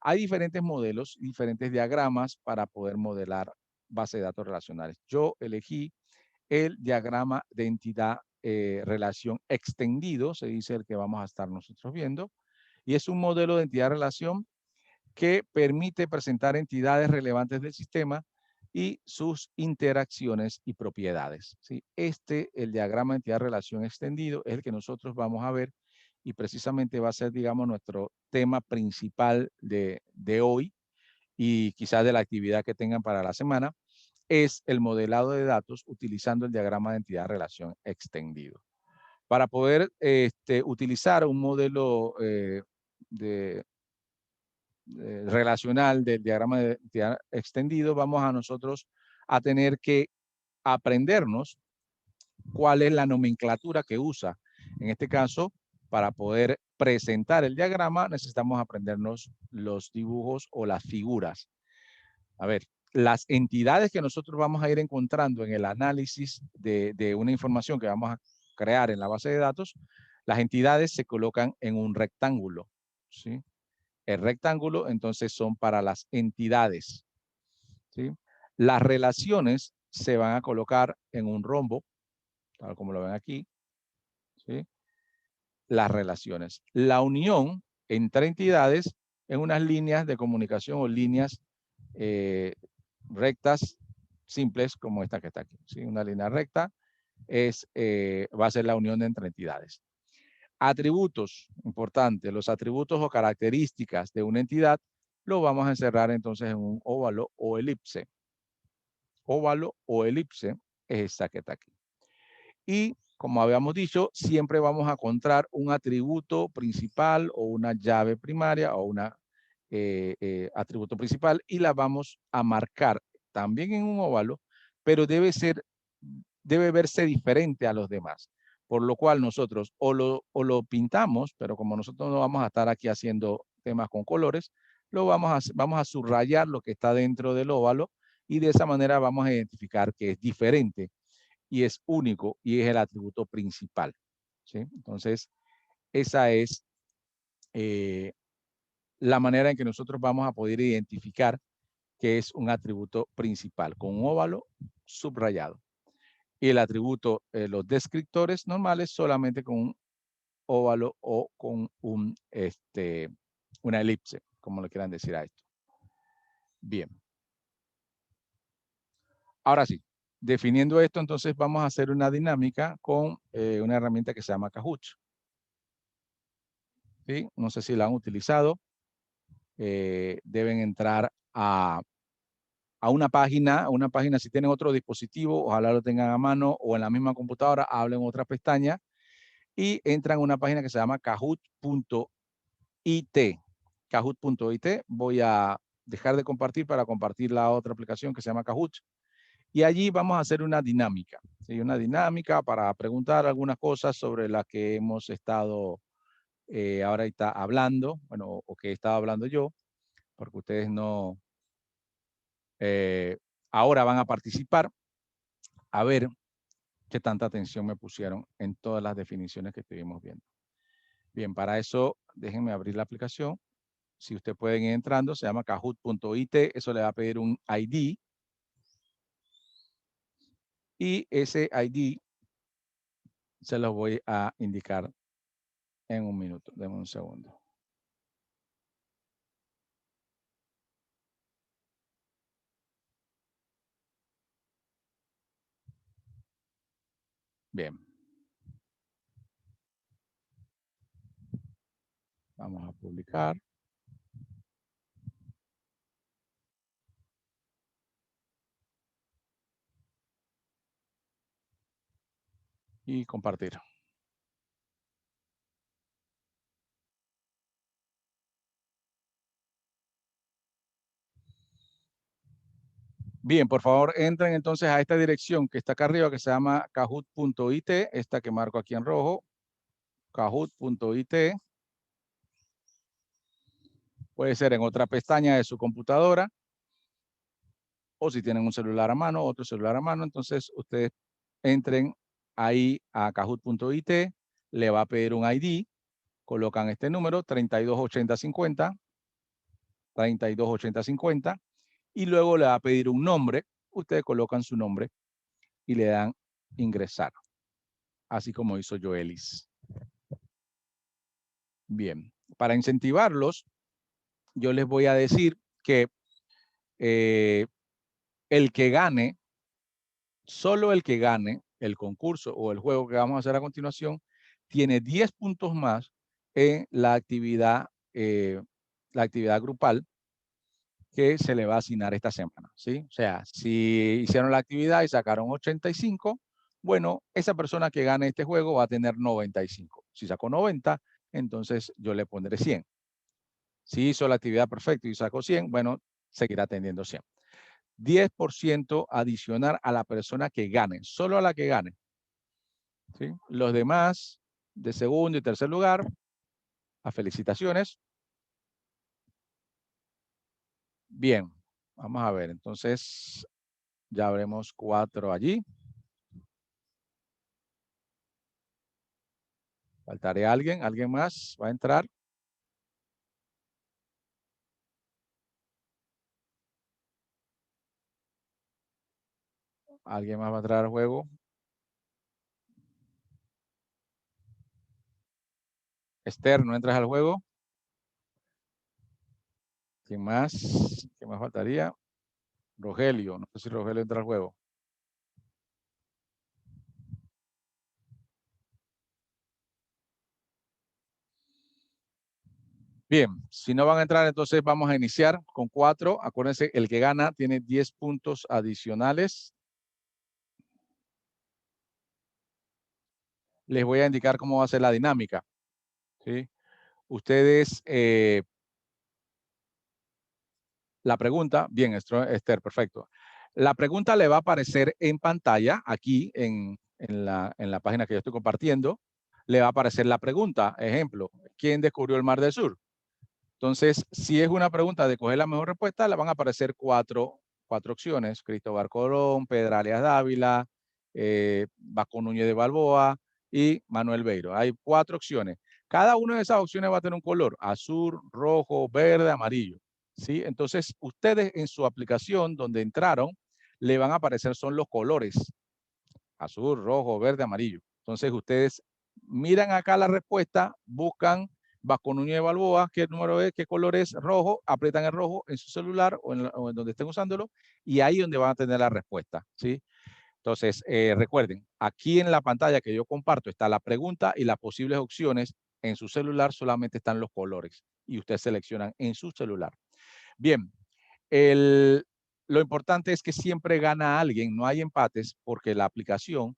Hay diferentes modelos, diferentes diagramas para poder modelar bases de datos relacionales. Yo elegí el diagrama de entidad relación extendido, se dice el que vamos a estar nosotros viendo, y es un modelo de entidad-relación que permite presentar entidades relevantes del sistema y sus interacciones y propiedades, ¿sí? El diagrama de entidad-relación extendido, es el que nosotros vamos a ver y precisamente va a ser, digamos, nuestro tema principal de hoy y quizás de la actividad que tengan para la semana, es el modelado de datos utilizando el diagrama de entidad-relación extendido. Para poder utilizar un modelo relacional del diagrama de entidad extendido, vamos a nosotros a tener que aprendernos cuál es la nomenclatura que usa. En este caso, para poder presentar el diagrama, necesitamos aprendernos los dibujos o las figuras. A ver, las entidades que nosotros vamos a ir encontrando en el análisis de una información que vamos a crear en la base de datos, las entidades se colocan en un rectángulo, ¿sí? El rectángulo, entonces, son para las entidades, ¿sí? Las relaciones se van a colocar en un rombo, tal como lo ven aquí, ¿sí? Las relaciones. La unión entre entidades en unas líneas de comunicación o líneas rectas simples como esta que está aquí, ¿sí? Una línea recta va a ser la unión entre entidades. Atributos, importante, los atributos o características de una entidad lo vamos a encerrar entonces en un óvalo o elipse. Óvalo o elipse es esta que está aquí. Y como habíamos dicho, siempre vamos a encontrar un atributo principal o una llave primaria o un atributo principal y la vamos a marcar también en un óvalo, pero debe verse diferente a los demás. Por lo cual nosotros o lo pintamos, pero como nosotros no vamos a estar aquí haciendo temas con colores, vamos a subrayar lo que está dentro del óvalo y de esa manera vamos a identificar que es diferente y es único y es el atributo principal, ¿sí? Entonces, esa es la manera en que nosotros vamos a poder identificar que es un atributo principal, con un óvalo subrayado. Y el atributo, los descriptores normales, solamente con un óvalo o con una elipse, como le quieran decir a esto. Bien. Ahora sí, definiendo esto, entonces vamos a hacer una dinámica con una herramienta que se llama Kahoot. ¿Sí? No sé si la han utilizado. Deben entrar a una página, si tienen otro dispositivo, ojalá lo tengan a mano o en la misma computadora, hablen otra pestaña y entran a una página que se llama kahoot.it. Kahoot.it. Voy a dejar de compartir para compartir la otra aplicación que se llama Kahoot Y allí vamos a hacer una dinámica, ¿sí? Una dinámica para preguntar algunas cosas sobre las que hemos estado ahora está hablando, bueno, o que he estado hablando yo, porque ustedes no, ahora van a participar a ver qué tanta atención me pusieron en todas las definiciones que estuvimos viendo. Bien, para eso déjenme abrir la aplicación. Si ustedes pueden ir entrando, se llama kahoot.it, eso le va a pedir un ID. Y ese ID se los voy a indicar en un minuto. Denme un segundo. Bien. Vamos a publicar. Y compartir. Bien, por favor, entren entonces a esta dirección que está acá arriba, que se llama kahoot.it, esta que marco aquí en rojo, kahoot.it. Puede ser en otra pestaña de su computadora, o si tienen un celular a mano, otro celular a mano, entonces ustedes entren ahí a kahoot.it, le va a pedir un ID, colocan este número, 328050, 328050, y luego le va a pedir un nombre, ustedes colocan su nombre y le dan ingresar, así como hizo Joelis. Bien, para incentivarlos, yo les voy a decir que el que gane, solo el que gane el concurso o el juego que vamos a hacer a continuación, tiene 10 puntos más en la actividad grupal que se le va a asignar esta semana, ¿sí? O sea, si hicieron la actividad y sacaron 85, bueno, esa persona que gane este juego va a tener 95. Si sacó 90, entonces yo le pondré 100. Si hizo la actividad perfecta y sacó 100, bueno, seguirá teniendo 100. 10% adicional a la persona que gane, solo a la que gane, ¿sí? Los demás, de segundo y tercer lugar, a felicitaciones. Bien, vamos a ver, entonces ya habremos 4 allí. ¿Faltaría alguien? ¿Alguien más va a entrar? ¿Alguien más va a entrar al juego? Esther, ¿no entras al juego? ¿Quién más? ¿Qué más faltaría? Rogelio, no sé si Rogelio entra al juego. Bien, si no van a entrar, entonces vamos a iniciar con 4. Acuérdense, el que gana tiene 10 puntos adicionales. Les voy a indicar cómo va a ser la dinámica, ¿sí? Ustedes, la pregunta, bien, Esther, perfecto. La pregunta le va a aparecer en pantalla, aquí en la página que yo estoy compartiendo. Le va a aparecer la pregunta. Ejemplo, ¿quién descubrió el Mar del Sur? Entonces, si es una pregunta de coger la mejor respuesta, le van a aparecer cuatro opciones. Cristóbal Colón, Pedro Arias Dávila, Vasco Núñez de Balboa y Manuel Beiro. Hay 4 opciones. Cada una de esas opciones va a tener un color: azul, rojo, verde, amarillo, ¿sí? Entonces, ustedes en su aplicación donde entraron, le van a aparecer son los colores: azul, rojo, verde, amarillo. Entonces, ustedes miran acá la respuesta, buscan Vasco Núñez de Balboa, qué número es, qué color es, rojo, aprietan el rojo en su celular o en donde estén usándolo, y ahí es donde van a tener la respuesta, ¿sí? Entonces, recuerden, aquí en la pantalla que yo comparto está la pregunta y las posibles opciones. En su celular solamente están los colores y ustedes seleccionan en su celular. Bien, lo importante es que siempre gana alguien, no hay empates, porque la aplicación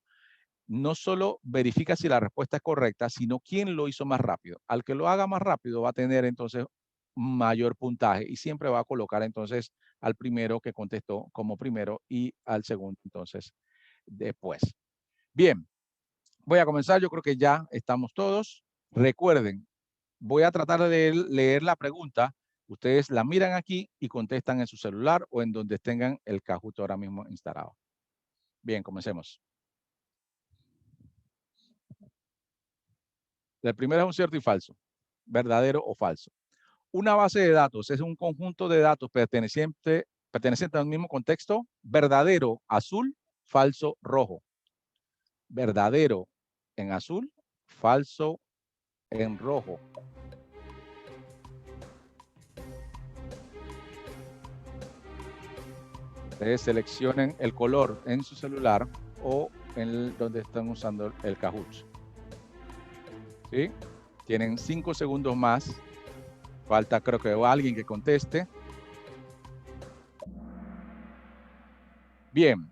no solo verifica si la respuesta es correcta, sino quién lo hizo más rápido. Al que lo haga más rápido va a tener entonces mayor puntaje y siempre va a colocar entonces al primero que contestó como primero y al segundo entonces después. Bien, voy a comenzar. Yo creo que ya estamos todos. Recuerden, voy a tratar de leer la pregunta. Ustedes la miran aquí y contestan en su celular o en donde tengan el Kahoot ahora mismo instalado. Bien, comencemos. El primero es un cierto y falso. ¿Verdadero o falso? Una base de datos es un conjunto de datos perteneciente al mismo contexto. Verdadero, azul, falso, rojo. Verdadero en azul, falso en rojo. Ustedes seleccionen el color en su celular o en donde están usando el Kahoot. ¿Sí? Tienen 5 segundos más. Falta, creo que alguien que conteste. Bien.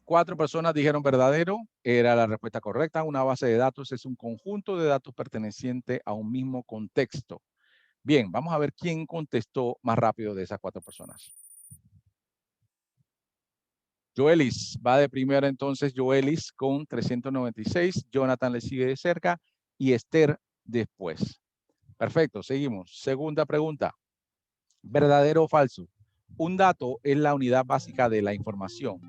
4 personas dijeron verdadero. Era la respuesta correcta. Una base de datos es un conjunto de datos perteneciente a un mismo contexto. Bien, vamos a ver quién contestó más rápido de esas 4 personas. Joelis va de primera entonces. Joelis con 396. Jonathan le sigue de cerca y Esther después. Perfecto, seguimos. Segunda pregunta. ¿Verdadero o falso? Un dato es la unidad básica de la información.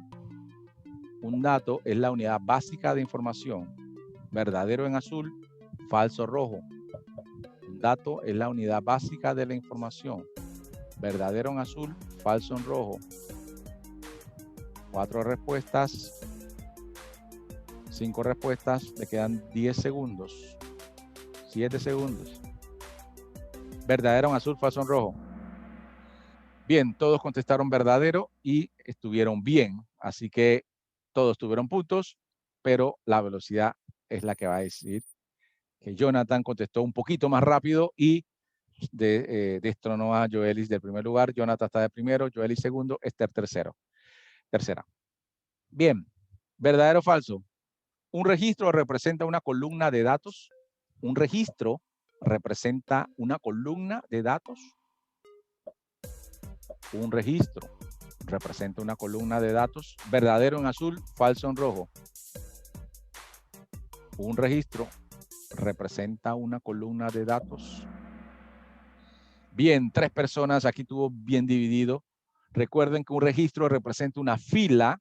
Un dato es la unidad básica de información. Verdadero en azul, falso rojo. Un dato es la unidad básica de la información. Verdadero en azul, falso en rojo. 4 respuestas. 5 respuestas. Le quedan 10 segundos. 7 segundos. Verdadero en azul, falso en rojo. Bien, todos contestaron verdadero y estuvieron bien. Así que todos tuvieron puntos, pero la velocidad es la que va a decir que Jonathan contestó un poquito más rápido y destronó a Joelis del primer lugar. Jonathan está de primero, Joelis segundo, Esther tercera. Bien, ¿verdadero o falso? Un registro representa una columna de datos. Un registro representa una columna de datos. Un registro representa una columna de datos. Verdadero en azul, falso en rojo. Un registro representa una columna de datos. Bien, 3 personas, aquí tuvo bien dividido. Recuerden que un registro representa una fila,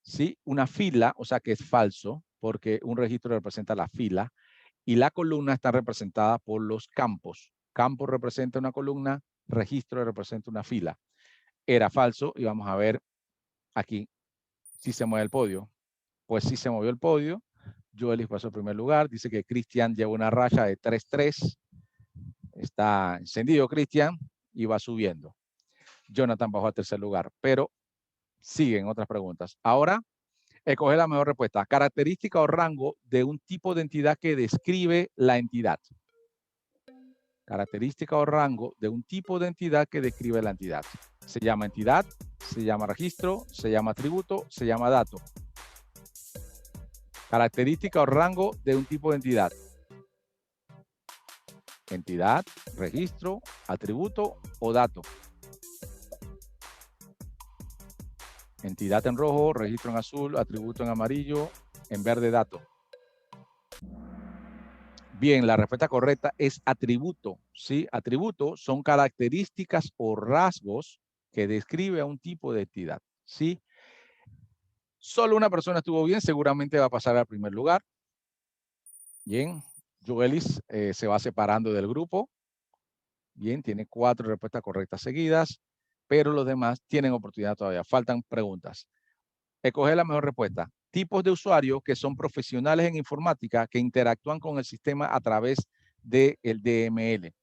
¿sí? Una fila, o sea que es falso, porque un registro representa la fila, y la columna está representada por los campos. Campo representa una columna, registro representa una fila. Era falso, y vamos a ver aquí si se mueve el podio. Pues sí se movió el podio. Joelis pasó en primer lugar. Dice que Cristian lleva una raya de 3-3. Está encendido Cristian y va subiendo. Jonathan bajó a tercer lugar, pero siguen otras preguntas. Ahora, escoge la mejor respuesta. Característica o rango de un tipo de entidad que describe la entidad. Característica o rango de un tipo de entidad que describe la entidad. Se llama entidad, se llama registro, se llama atributo, se llama dato. Característica o rango de un tipo de entidad. Entidad, registro, atributo o dato. Entidad en rojo, registro en azul, atributo en amarillo, en verde dato. Bien, la respuesta correcta es atributo. ¿Sí? Atributo son características o rasgos que describe a un tipo de entidad. ¿Sí? Solo una persona estuvo bien, seguramente va a pasar al primer lugar. Bien, Joelis se va separando del grupo. Bien, tiene 4 respuestas correctas seguidas, pero los demás tienen oportunidad todavía. Faltan preguntas. Escoge la mejor respuesta. Tipos de usuarios que son profesionales en informática que interactúan con el sistema a través del DML.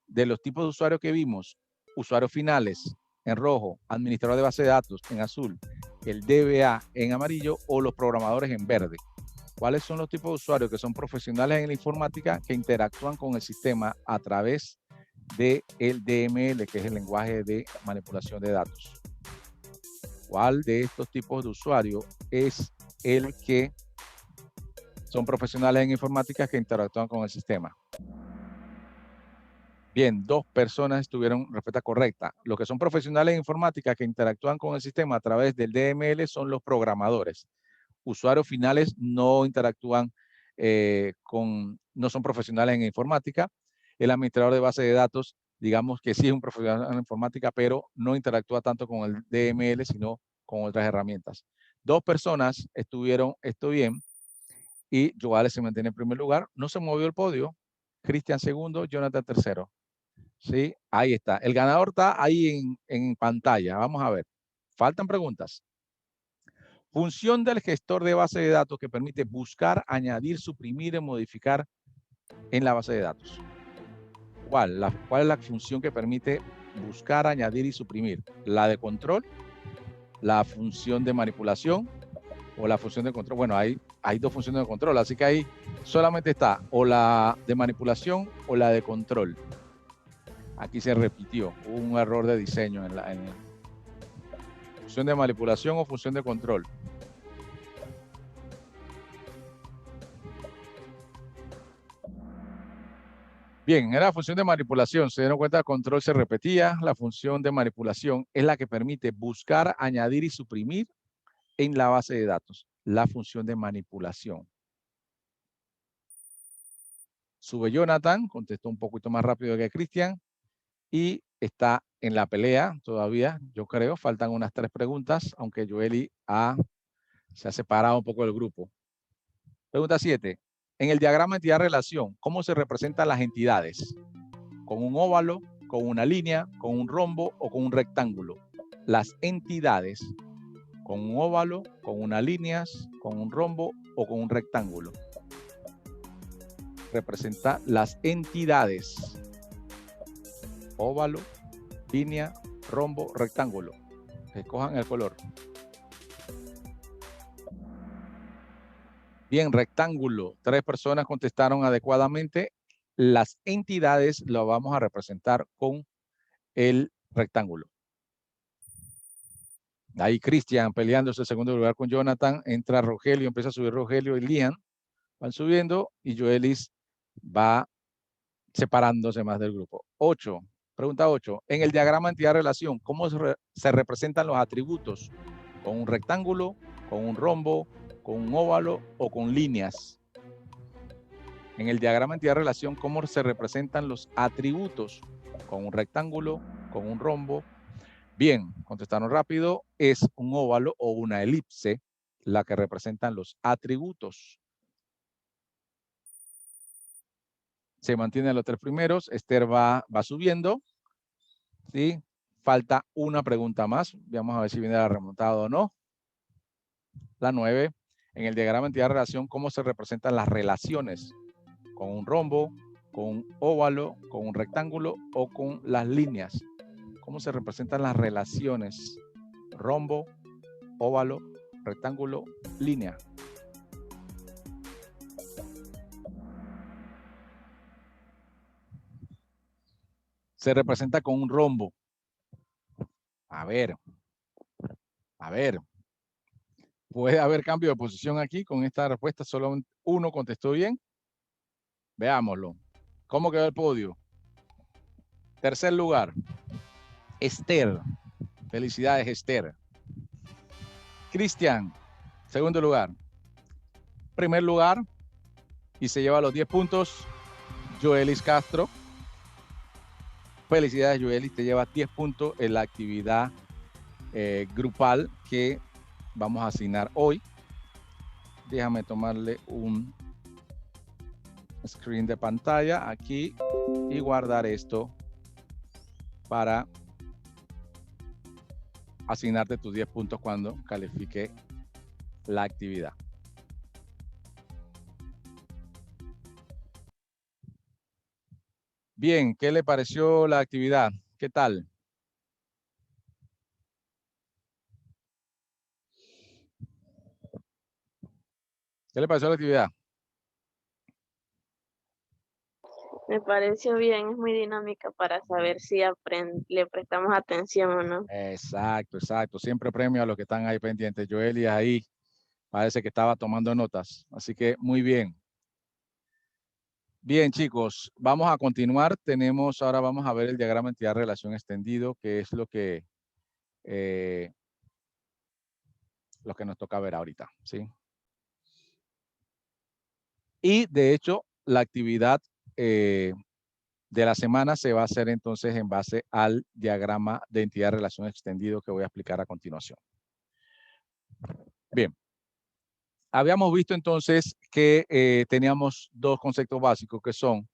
De los tipos de usuarios que vimos, usuarios finales en rojo, administrador de base de datos en azul, el DBA en amarillo o los programadores en verde. ¿Cuáles son los tipos de usuarios que son profesionales en la informática que interactúan con el sistema a través del DML, que es el lenguaje de manipulación de datos? ¿Cuál de estos tipos de usuarios es el que son profesionales en informática que interactúan con el sistema? Bien, 2 personas estuvieron respuesta correcta. Los que son profesionales en informática que interactúan con el sistema a través del DML son los programadores. Usuarios finales no interactúan no son profesionales en informática. El administrador de base de datos, digamos que sí es un profesional en informática, pero no interactúa tanto con el DML, sino con otras herramientas. 2 personas estuvieron esto bien y Joales se mantiene en primer lugar. No se movió el podio. Cristian segundo, Jonathan tercero. Sí, ahí está. El ganador está ahí en pantalla. Vamos a ver. Faltan preguntas. Función del gestor de base de datos que permite buscar, añadir, suprimir y modificar en la base de datos. ¿Cuál es la función que permite buscar, añadir y suprimir? ¿La de control? ¿La función de manipulación? ¿O la función de control? Bueno, hay 2 funciones de control, así que ahí solamente está o la de manipulación o la de control. Aquí se repitió, hubo un error de diseño en la función de manipulación o función de control. Bien, era la función de manipulación. Se dieron cuenta, el control se repetía. La función de manipulación es la que permite buscar, añadir y suprimir en la base de datos. La función de manipulación. Sube Jonathan, contestó un poquito más rápido que Cristian y está en la pelea todavía, yo creo. Faltan unas 3 preguntas, aunque Joely se ha separado un poco del grupo. Pregunta 7. En el diagrama entidad-relación, ¿cómo se representan las entidades? ¿Con un óvalo, con una línea, con un rombo o con un rectángulo? Las entidades, con un óvalo, con unas líneas, con un rombo o con un rectángulo. Representa las entidades. Óvalo, línea, rombo, rectángulo. Escojan el color. Bien, rectángulo. 3 personas contestaron adecuadamente. Las entidades lo vamos a representar con el rectángulo. Ahí Cristian peleándose el segundo lugar con Jonathan. Entra Rogelio, empieza a subir Rogelio y Lian. Van subiendo y Joelis va separándose más del grupo. 8. Pregunta 8. En el diagrama entidad-relación, ¿cómo se representan los atributos? ¿Con un rectángulo, con un rombo, con un óvalo o con líneas? En el diagrama entidad-relación, ¿cómo se representan los atributos? ¿Con un rectángulo, con un rombo? Bien, contestaron rápido. Es un óvalo o una elipse la que representan los atributos. Se mantienen los 3 primeros. Esther va subiendo. ¿Sí? Falta una pregunta más. Vamos a ver si viene la remontada o no. La 9. En el diagrama entidad-relación, ¿cómo se representan las relaciones? ¿Con un rombo, con un óvalo, con un rectángulo o con las líneas? ¿Cómo se representan las relaciones? Rombo, óvalo, rectángulo, línea. Se representa con un rombo. A ver. Puede haber cambio de posición aquí con esta respuesta. Solo uno contestó bien. Veámoslo. ¿Cómo quedó el podio? Tercer lugar. Esther. Felicidades, Esther. Cristian. Segundo lugar. Primer lugar. Y se lleva los 10 puntos. Joelis Castro. Felicidades, Joelis. Te lleva 10 puntos en la actividad grupal que vamos a asignar hoy. Déjame tomarle un screen de pantalla aquí y guardar esto para asignarte tus 10 puntos cuando califique la actividad. Bien, ¿qué le pareció la actividad? ¿Qué tal? ¿Qué le pareció la actividad? Me pareció bien, es muy dinámica para saber si le prestamos atención o no. Exacto. Siempre premio a los que están ahí pendientes. Joely ahí parece que estaba tomando notas. Así que muy bien. Bien, chicos, vamos a continuar. Ahora vamos a ver el diagrama entidad-relación extendido, que es lo que nos toca ver ahorita, ¿sí? Y de hecho, la actividad de la semana se va a hacer entonces en base al diagrama de entidad-relación extendido que voy a explicar a continuación. Bien. Habíamos visto entonces que teníamos dos conceptos básicos que son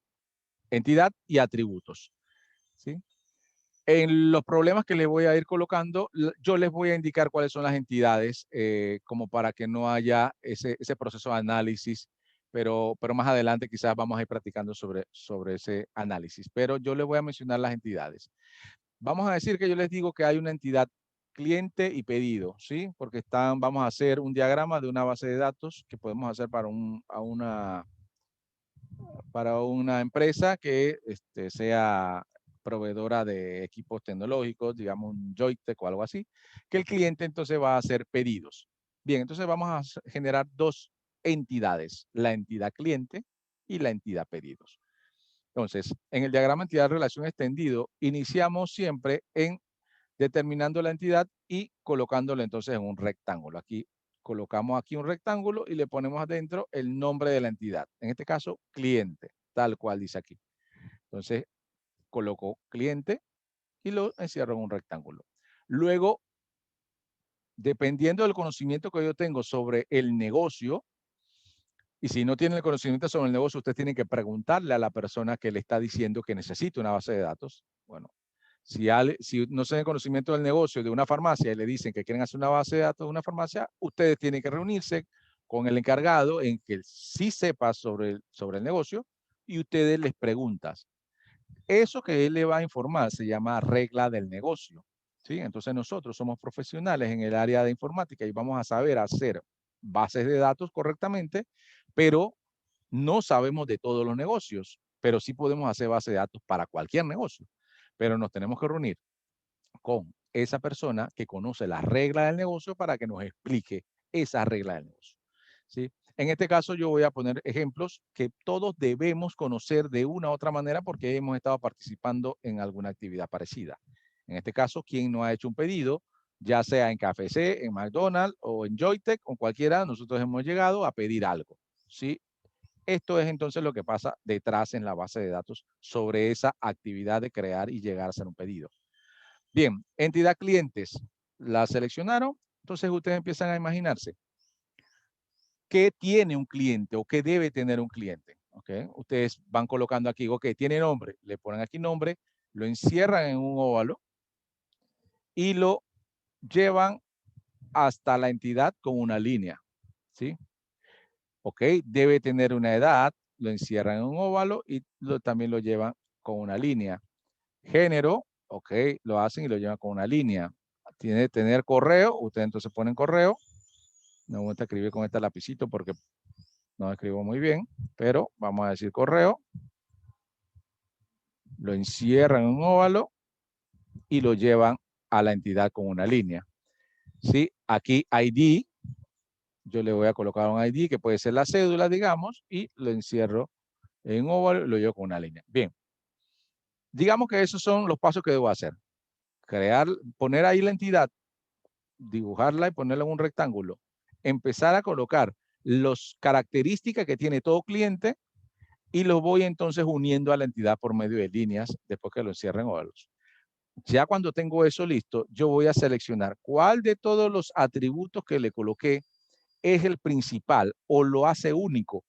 entidad y atributos, ¿sí? En los problemas que les voy a ir colocando, yo les voy a indicar cuáles son las entidades, como para que no haya ese proceso de análisis, pero más adelante quizás vamos a ir practicando sobre ese análisis. Pero yo les voy a mencionar las entidades. Vamos a decir que yo les digo que hay una entidad cliente y pedido, ¿sí? Porque vamos a hacer un diagrama de una base de datos que podemos hacer para una empresa que sea proveedora de equipos tecnológicos, digamos un Joytech o algo así, que el cliente entonces va a hacer pedidos. Bien, entonces vamos a generar dos entidades, la entidad cliente y la entidad pedidos. Entonces, en el diagrama entidad-relación extendido, iniciamos siempre en determinando la entidad y colocándola entonces en un rectángulo. Aquí colocamos aquí un rectángulo y le ponemos adentro el nombre de la entidad. En este caso, cliente, tal cual dice aquí. Entonces, coloco cliente y lo encierro en un rectángulo. Luego, dependiendo del conocimiento que yo tengo sobre el negocio, y si no tiene el conocimiento sobre el negocio, usted tiene que preguntarle a la persona que le está diciendo que necesita una base de datos. Bueno, si no se tiene conocimiento del negocio de una farmacia y le dicen que quieren hacer una base de datos de una farmacia, ustedes tienen que reunirse con el encargado en que sí sepa sobre el negocio y ustedes les preguntan. Eso que él le va a informar se llama regla del negocio, ¿sí? Entonces nosotros somos profesionales en el área de informática y vamos a saber hacer bases de datos correctamente, pero no sabemos de todos los negocios, pero sí podemos hacer base de datos para cualquier negocio. Pero nos tenemos que reunir con esa persona que conoce las reglas del negocio para que nos explique esa regla del negocio, ¿sí? En este caso yo voy a poner ejemplos que todos debemos conocer de una u otra manera porque hemos estado participando en alguna actividad parecida. En este caso, quien no ha hecho un pedido, ya sea en KFC, en McDonald's o en Joytech o cualquiera, nosotros hemos llegado a pedir algo, ¿sí? Esto es entonces lo que pasa detrás en la base de datos sobre esa actividad de crear y llegar a hacer un pedido. Bien, entidad clientes, la seleccionaron, entonces ustedes empiezan a imaginarse qué tiene un cliente o qué debe tener un cliente. ¿Okay? Ustedes van colocando aquí, ok, tiene nombre, le ponen aquí nombre, lo encierran en un óvalo y lo llevan hasta la entidad con una línea, ¿sí? Ok, debe tener una edad, lo encierran en un óvalo y también lo llevan con una línea. Género, ok, lo hacen y lo llevan con una línea. Tiene que tener correo, ustedes entonces ponen correo. No voy a escribir con este lapicito porque no escribo muy bien, pero vamos a decir correo. Lo encierran en un óvalo y lo llevan a la entidad con una línea. ¿Sí? Aquí ID, yo le voy a colocar un ID que puede ser la cédula, digamos, y lo encierro en un óvalo y lo llevo con una línea. Bien. Digamos que esos son los pasos que debo hacer. Poner ahí la entidad, dibujarla y ponerla en un rectángulo. Empezar a colocar las características que tiene todo cliente y los voy entonces uniendo a la entidad por medio de líneas después que lo encierren óvalos. Ya cuando tengo eso listo, yo voy a seleccionar cuál de todos los atributos que le coloqué es el principal o lo hace único.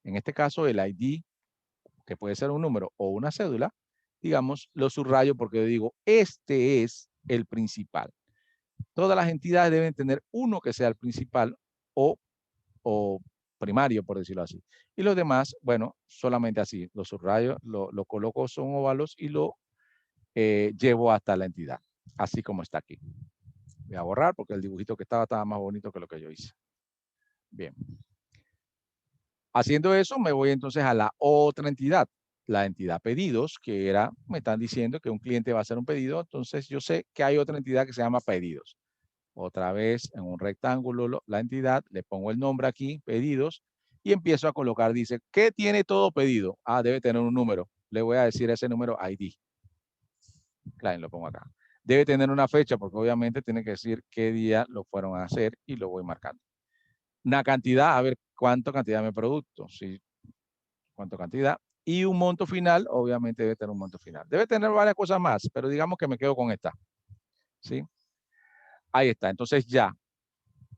En este caso, el ID, que puede ser un número o una cédula, digamos, lo subrayo porque yo digo, este es el principal. Todas las entidades deben tener uno que sea el principal o primario, por decirlo así. Y los demás, bueno, solamente así, los subrayo, lo coloco, son óvalos y lo llevo hasta la entidad, así como está aquí. Voy a borrar porque el dibujito que estaba más bonito que lo que yo hice. Bien. Haciendo eso, me voy entonces a la otra entidad, la entidad pedidos, que me están diciendo que un cliente va a hacer un pedido, entonces yo sé que hay otra entidad que se llama pedidos. Otra vez en un rectángulo la entidad, le pongo el nombre aquí, pedidos, y empiezo a colocar, dice, ¿qué tiene todo pedido? Ah, debe tener un número. Le voy a decir ese número ID. Claro, lo pongo acá. Debe tener una fecha porque obviamente tiene que decir qué día lo fueron a hacer y lo voy marcando. Una cantidad, a ver cuánto cantidad de mi producto, ¿sí? Cuánto cantidad. Y un monto final, obviamente debe tener un monto final. Debe tener varias cosas más, pero digamos que me quedo con esta. ¿Sí? Ahí está. Entonces ya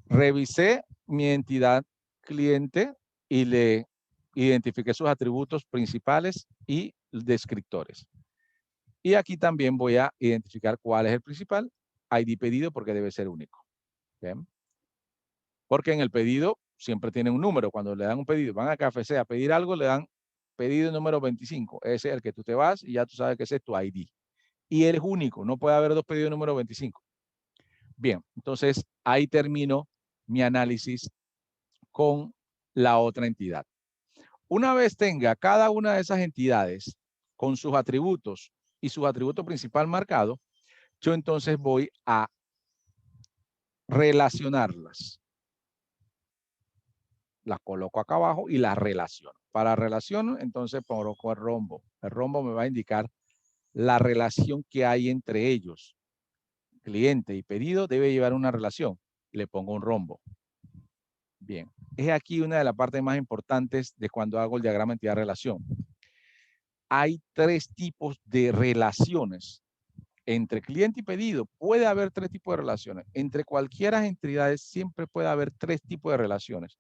revisé mi entidad cliente y le identifiqué sus atributos principales y descriptores. Y aquí también voy a identificar cuál es el principal, ID pedido, porque debe ser único. ¿Bien? Porque en el pedido siempre tiene un número. Cuando le dan un pedido, van a KFC a pedir algo, le dan pedido número 25. Ese es el que tú te vas y ya tú sabes que ese es tu ID. Y él es único, no puede haber dos pedidos número 25. Bien, entonces ahí termino mi análisis con la otra entidad. Una vez tenga cada una de esas entidades con sus atributos y su atributo principal marcado, yo entonces voy a relacionarlas. Las coloco acá abajo y las relaciono. Para relación, entonces coloco el rombo. El rombo me va a indicar la relación que hay entre ellos. Cliente y pedido debe llevar una relación. Le pongo un rombo. Bien, es aquí una de las partes más importantes de cuando hago el diagrama entidad-relación. Hay tres tipos de relaciones entre cliente y pedido. Puede haber tres tipos de relaciones. Entre cualquiera entidades siempre puede haber tres tipos de relaciones.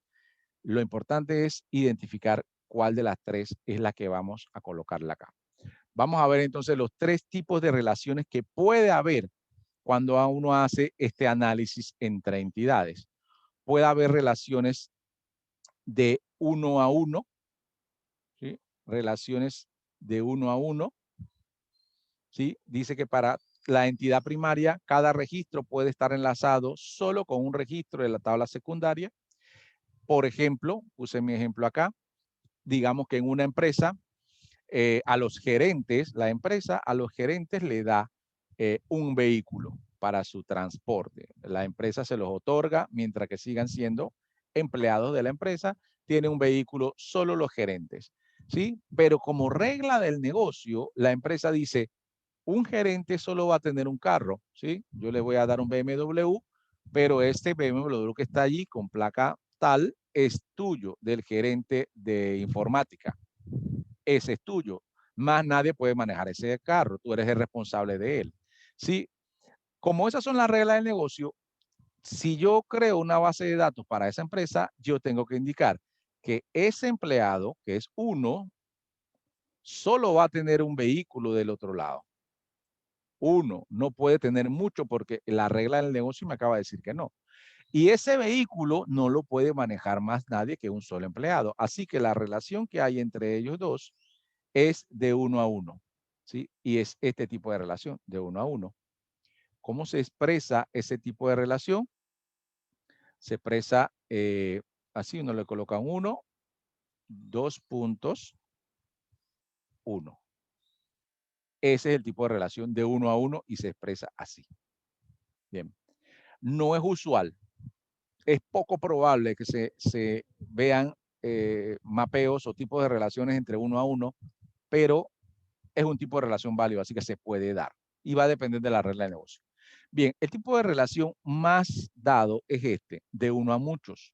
Lo importante es identificar cuál de las tres es la que vamos a colocarla acá. Vamos a ver entonces los tres tipos de relaciones que puede haber cuando uno hace este análisis entre entidades. Puede haber relaciones de 1 a 1, ¿sí? Relaciones de 1 a 1, ¿sí? Dice que para la entidad primaria, cada registro puede estar enlazado solo con un registro de la tabla secundaria. Por ejemplo, puse mi ejemplo acá, digamos que en una empresa, a los gerentes, la empresa a los gerentes le da un vehículo para su transporte. La empresa se los otorga mientras que sigan siendo empleados de la empresa, tiene un vehículo solo los gerentes, ¿sí? Pero como regla del negocio, la empresa dice, un gerente solo va a tener un carro, ¿sí? Yo le voy a dar un BMW, pero este BMW que está allí con placa tal es tuyo, del gerente de informática. Ese es tuyo. Más nadie puede manejar ese carro. Tú eres el responsable de él. ¿Sí? Como esas son las reglas del negocio, si yo creo una base de datos para esa empresa, yo tengo que indicar que ese empleado, que es uno, solo va a tener un vehículo del otro lado. Uno no puede tener mucho porque la regla del negocio me acaba de decir que no. Y ese vehículo no lo puede manejar más nadie que un solo empleado. Así que la relación que hay entre ellos dos es de 1 a 1, ¿sí? Y es este tipo de relación, de 1 a 1. ¿Cómo se expresa ese tipo de relación? Se expresa así, uno le coloca un 1, 2 puntos, 1. Ese es el tipo de relación de 1 a 1 y se expresa así. Bien. No es usual. Es poco probable que se vean mapeos o tipos de relaciones entre 1 a 1, pero es un tipo de relación válido, así que se puede dar. Y va a depender de la regla de negocio. Bien, el tipo de relación más dado es este, de 1 a muchos.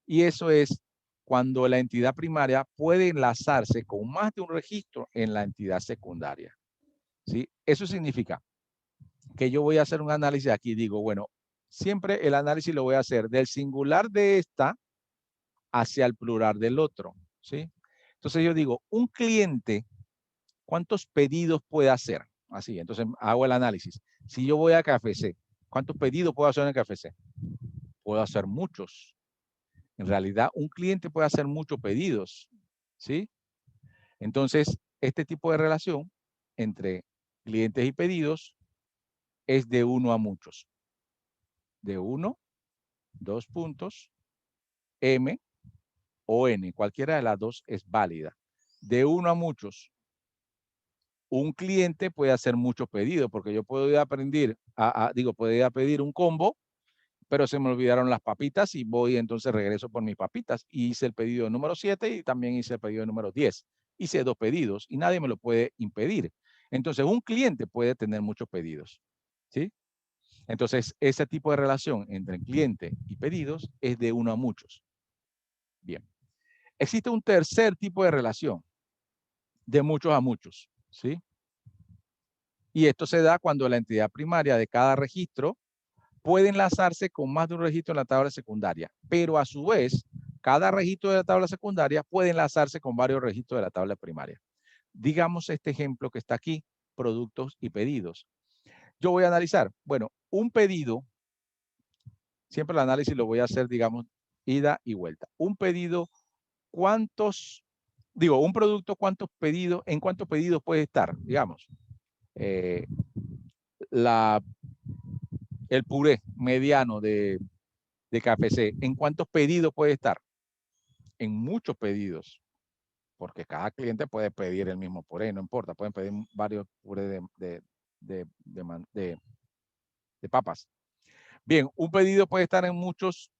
Y eso es cuando la entidad primaria puede enlazarse con más de un registro en la entidad secundaria. ¿Sí? Eso significa que yo voy a hacer un análisis aquí. Digo, bueno, siempre el análisis lo voy a hacer del singular de esta hacia el plural del otro. ¿Sí? Entonces yo digo, un cliente, ¿cuántos pedidos puede hacer? Así, entonces hago el análisis. Si yo voy a KFC, ¿cuántos pedidos puedo hacer en KFC? Puedo hacer muchos. En realidad, un cliente puede hacer muchos pedidos, ¿sí? Entonces, este tipo de relación entre clientes y pedidos es de 1 a muchos. De 1, 2 puntos, M o N, cualquiera de las dos es válida. De 1 a muchos, un cliente puede hacer muchos pedidos, porque yo puedo ir a pedir, puedo ir a pedir un combo, pero se me olvidaron las papitas y voy entonces regreso por mis papitas. Y hice el pedido número 7 y también hice el pedido número 10. Hice 2 pedidos y nadie me lo puede impedir. Entonces, un cliente puede tener muchos pedidos, ¿sí? Entonces, ese tipo de relación entre cliente y pedidos es de uno a muchos. Bien. Existe un tercer tipo de relación, de muchos a muchos, ¿sí? Y esto se da cuando la entidad primaria de cada registro puede enlazarse con más de un registro en la tabla secundaria, pero a su vez, cada registro de la tabla secundaria puede enlazarse con varios registros de la tabla primaria. Digamos este ejemplo que está aquí, productos y pedidos. Yo voy a analizar, bueno, un pedido, siempre el análisis lo voy a hacer, digamos, ida y vuelta. Un pedido, un producto, en cuántos pedidos puede estar, digamos. El puré mediano de KFC, ¿en cuántos pedidos puede estar? En muchos pedidos, porque cada cliente puede pedir el mismo puré, no importa, pueden pedir varios purés de papas. Bien, un producto puede estar en muchos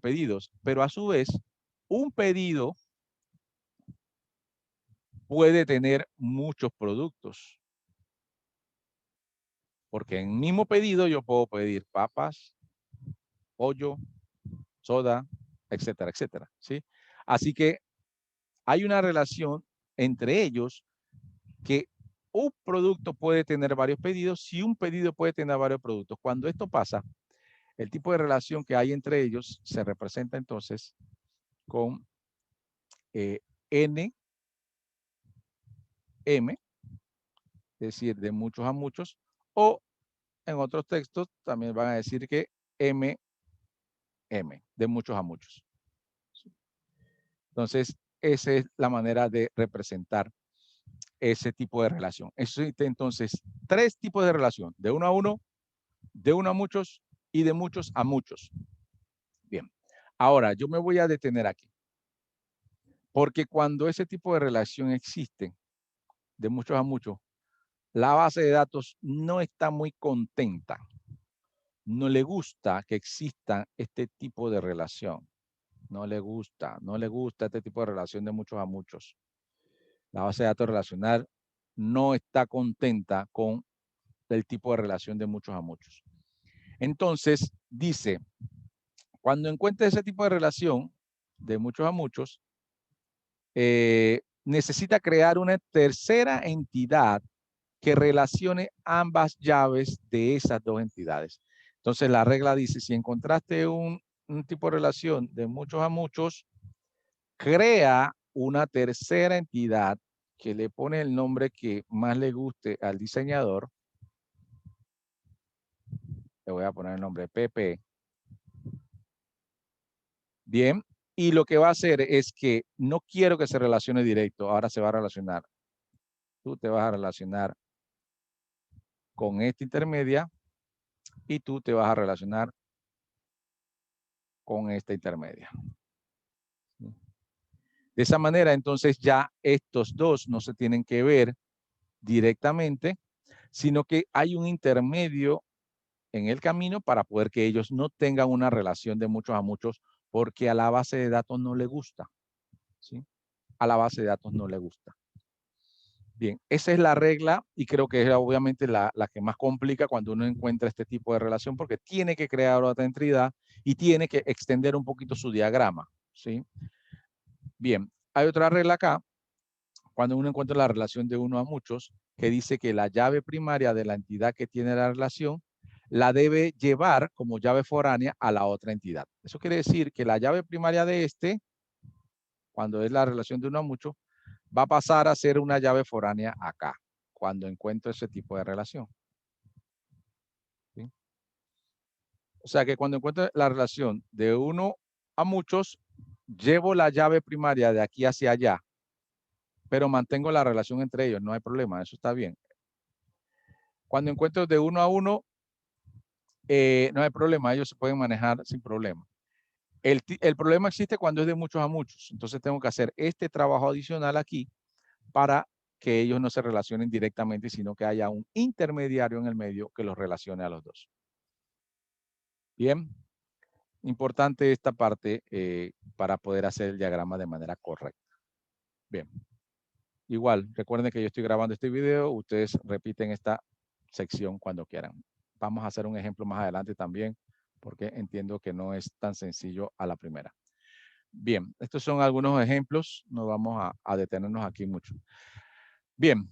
pedidos, pero a su vez, un pedido puede tener muchos productos. Porque en el mismo pedido yo puedo pedir papas, pollo, soda, etcétera, etcétera, ¿sí? Así que hay una relación entre ellos que un producto puede tener varios pedidos y un pedido puede tener varios productos. Cuando esto pasa, el tipo de relación que hay entre ellos se representa entonces con N, M, es decir, de muchos a muchos, o en otros textos también van a decir que M, de muchos a muchos. Entonces, esa es la manera de representar ese tipo de relación. Existe entonces 3 tipos de relación, de uno a uno, de uno a muchos y de muchos a muchos. Bien, ahora yo me voy a detener aquí, porque cuando ese tipo de relación existe, de muchos a muchos, la base de datos no está muy contenta. No le gusta que exista este tipo de relación. No le gusta este tipo de relación de muchos a muchos. La base de datos relacional no está contenta con el tipo de relación de muchos a muchos. Entonces, dice, cuando encuentre ese tipo de relación de muchos a muchos, necesita crear una tercera entidad que relacione ambas llaves de esas dos entidades. Entonces, la regla dice, si encontraste un tipo de relación de muchos a muchos, crea una tercera entidad que le pone el nombre que más le guste al diseñador. Le voy a poner el nombre PP. Bien, y lo que va a hacer es que no quiero que se relacione directo, ahora se va a relacionar. Tú te vas a relacionar con esta intermedia y tú te vas a relacionar con esta intermedia. De esa manera, entonces ya estos dos no se tienen que ver directamente, sino que hay un intermedio en el camino para poder que ellos no tengan una relación de muchos a muchos, porque a la base de datos no le gusta, ¿sí? A la base de datos no le gusta. Bien, esa es la regla y creo que es obviamente la que más complica cuando uno encuentra este tipo de relación, porque tiene que crear otra entidad y tiene que extender un poquito su diagrama, ¿sí? Bien, hay otra regla acá, cuando uno encuentra la relación de uno a muchos, que dice que la llave primaria de la entidad que tiene la relación la debe llevar como llave foránea a la otra entidad. Eso quiere decir que la llave primaria de este, cuando es la relación de uno a muchos, va a pasar a ser una llave foránea acá, cuando encuentro ese tipo de relación. ¿Sí? O sea que cuando encuentro la relación de uno a muchos, llevo la llave primaria de aquí hacia allá, pero mantengo la relación entre ellos, no hay problema, eso está bien. Cuando encuentro de uno a uno, no hay problema, ellos se pueden manejar sin problema. El problema existe cuando es de muchos a muchos, entonces tengo que hacer este trabajo adicional aquí para que ellos no se relacionen directamente, sino que haya un intermediario en el medio que los relacione a los dos. Bien, importante esta parte para poder hacer el diagrama de manera correcta. Bien, igual, recuerden que yo estoy grabando este video, ustedes repiten esta sección cuando quieran. Vamos a hacer un ejemplo más adelante también, porque entiendo que no es tan sencillo a la primera. Bien, estos son algunos ejemplos, no vamos a detenernos aquí mucho. Bien,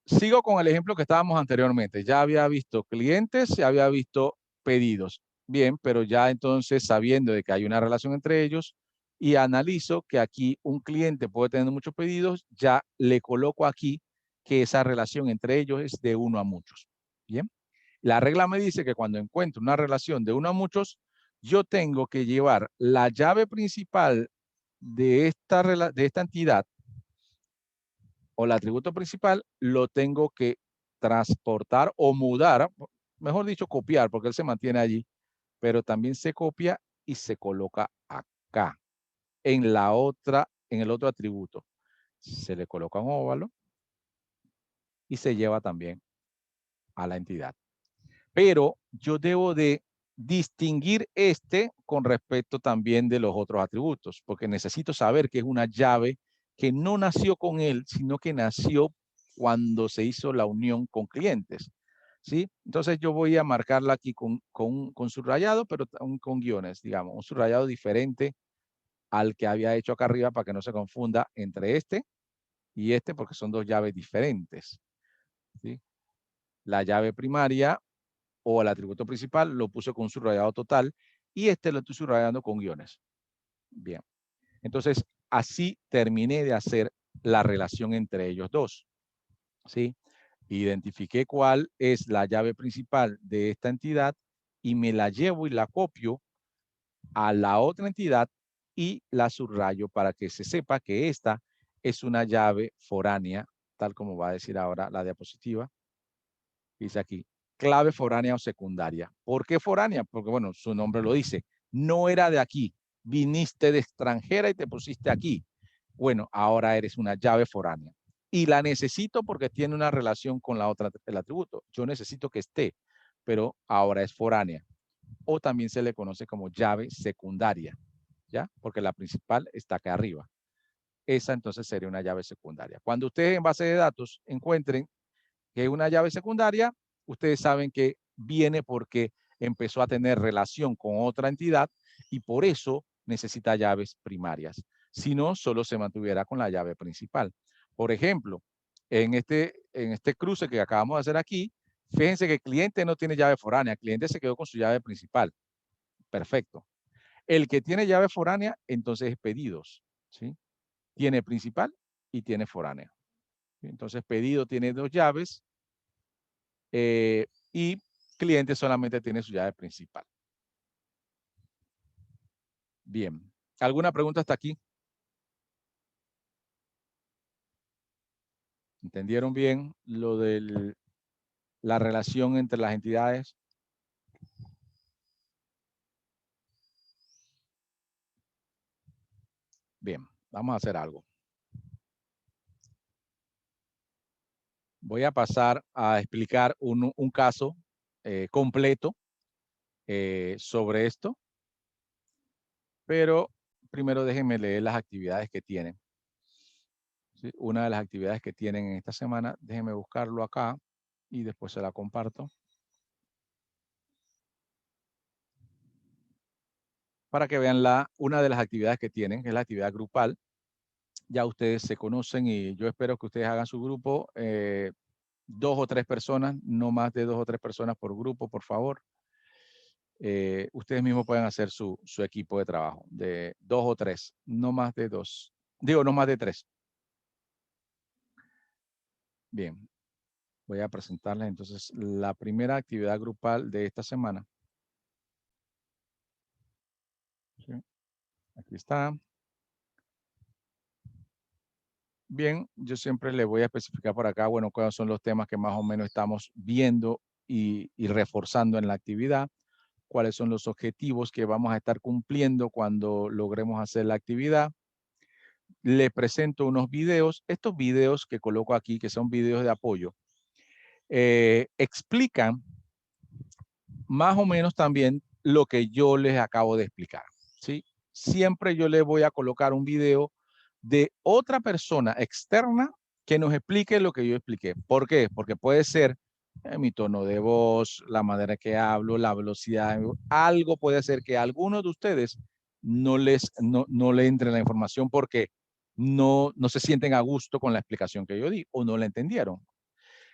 sigo con el ejemplo que estábamos anteriormente. Ya había visto clientes, ya había visto pedidos. Bien, pero ya entonces sabiendo de que hay una relación entre ellos y analizo que aquí un cliente puede tener muchos pedidos, ya le coloco aquí que esa relación entre ellos es de uno a muchos. Bien, la regla me dice que cuando encuentro una relación de uno a muchos, yo tengo que llevar la llave principal de esta entidad o el atributo principal, lo tengo que transportar o mudar, mejor dicho, copiar, porque él se mantiene allí, pero también se copia y se coloca acá, en el otro atributo. Se le coloca un óvalo y se lleva también a la entidad. Pero yo debo de distinguir este con respecto también de los otros atributos, porque necesito saber que es una llave que no nació con él, sino que nació cuando se hizo la unión con clientes. ¿Sí? Entonces yo voy a marcarla aquí con subrayado, pero con guiones, digamos, un subrayado diferente al que había hecho acá arriba para que no se confunda entre este y este, porque son dos llaves diferentes. ¿Sí? La llave primaria o el atributo principal lo puse con subrayado total y este lo estoy subrayando con guiones. Bien. Entonces, así terminé de hacer la relación entre ellos dos. ¿Sí? Identifiqué cuál es la llave principal de esta entidad y me la llevo y la copio a la otra entidad y la subrayo para que se sepa que esta es una llave foránea, tal como va a decir ahora la diapositiva. Dice aquí, clave foránea o secundaria. ¿Por qué foránea? Porque, bueno, su nombre lo dice. No era de aquí. Viniste de extranjera y te pusiste aquí. Bueno, ahora eres una llave foránea. Y la necesito porque tiene una relación con la otra, el atributo. Yo necesito que esté, pero ahora es foránea. O también se le conoce como llave secundaria, ¿ya? Porque la principal está acá arriba. Esa entonces sería una llave secundaria. Cuando ustedes en base de datos encuentren que es una llave secundaria, ustedes saben que viene porque empezó a tener relación con otra entidad y por eso necesita llaves primarias. Si no, solo se mantuviera con la llave principal. Por ejemplo, en este cruce que acabamos de hacer aquí, fíjense que el cliente no tiene llave foránea, el cliente se quedó con su llave principal. Perfecto. El que tiene llave foránea, entonces es pedidos, ¿sí? Tiene principal y tiene foránea. Entonces, pedido tiene dos llaves, y cliente solamente tiene su llave principal. Bien. ¿Alguna pregunta hasta aquí? ¿Entendieron bien lo de la relación entre las entidades? Bien, vamos a hacer algo. Voy a pasar a explicar un caso completo sobre esto, pero primero déjenme leer las actividades que tienen. ¿Sí? Una de las actividades que tienen en esta semana, déjenme buscarlo acá y después se la comparto. Para que vean una de las actividades que tienen, que es la actividad grupal. Ya ustedes se conocen y yo espero que ustedes hagan su grupo, 2 o 3 personas, no más de 2 o 3 personas por grupo, por favor. Ustedes mismos pueden hacer su equipo de trabajo, de 2 o 3, no más de 2. Digo, no más de 3. Bien, voy a presentarles entonces la primera actividad grupal de esta semana. ¿Sí? Aquí está. Bien, yo siempre le voy a especificar por acá, bueno, cuáles son los temas que más o menos estamos viendo y reforzando en la actividad, cuáles son los objetivos que vamos a estar cumpliendo cuando logremos hacer la actividad. Le presento unos videos. Estos videos que coloco aquí, que son videos de apoyo, explican más o menos también lo que yo les acabo de explicar, ¿sí? Siempre yo les voy a colocar un video de otra persona externa que nos explique lo que yo expliqué. ¿Por qué? Porque puede ser mi tono de voz, la manera que hablo, la velocidad, algo puede ser que a algunos de ustedes no le entre la información porque no se sienten a gusto con la explicación que yo di o no la entendieron.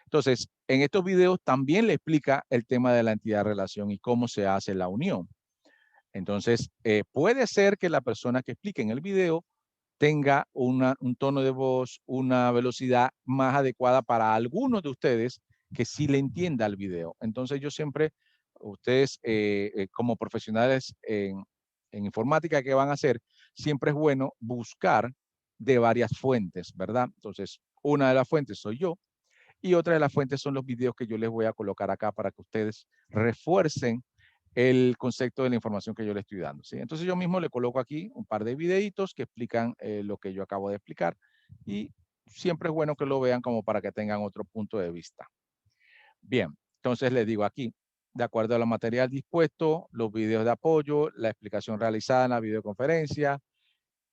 Entonces, en estos videos también le explica el tema de la entidad-relación y cómo se hace la unión. Entonces, puede ser que la persona que explique en el video tenga un tono de voz, una velocidad más adecuada para algunos de ustedes que sí le entienda el video. Entonces, yo siempre, ustedes como profesionales en informática, ¿qué van a hacer? Siempre es bueno buscar de varias fuentes, ¿verdad? Entonces, una de las fuentes soy yo. Y otra de las fuentes son los videos que yo les voy a colocar acá para que ustedes refuercen el concepto de la información que yo le estoy dando, ¿sí? Entonces yo mismo le coloco aquí un par de videitos que explican lo que yo acabo de explicar y siempre es bueno que lo vean como para que tengan otro punto de vista. Bien, entonces les digo aquí, de acuerdo a lo material dispuesto, los videos de apoyo, la explicación realizada en la videoconferencia,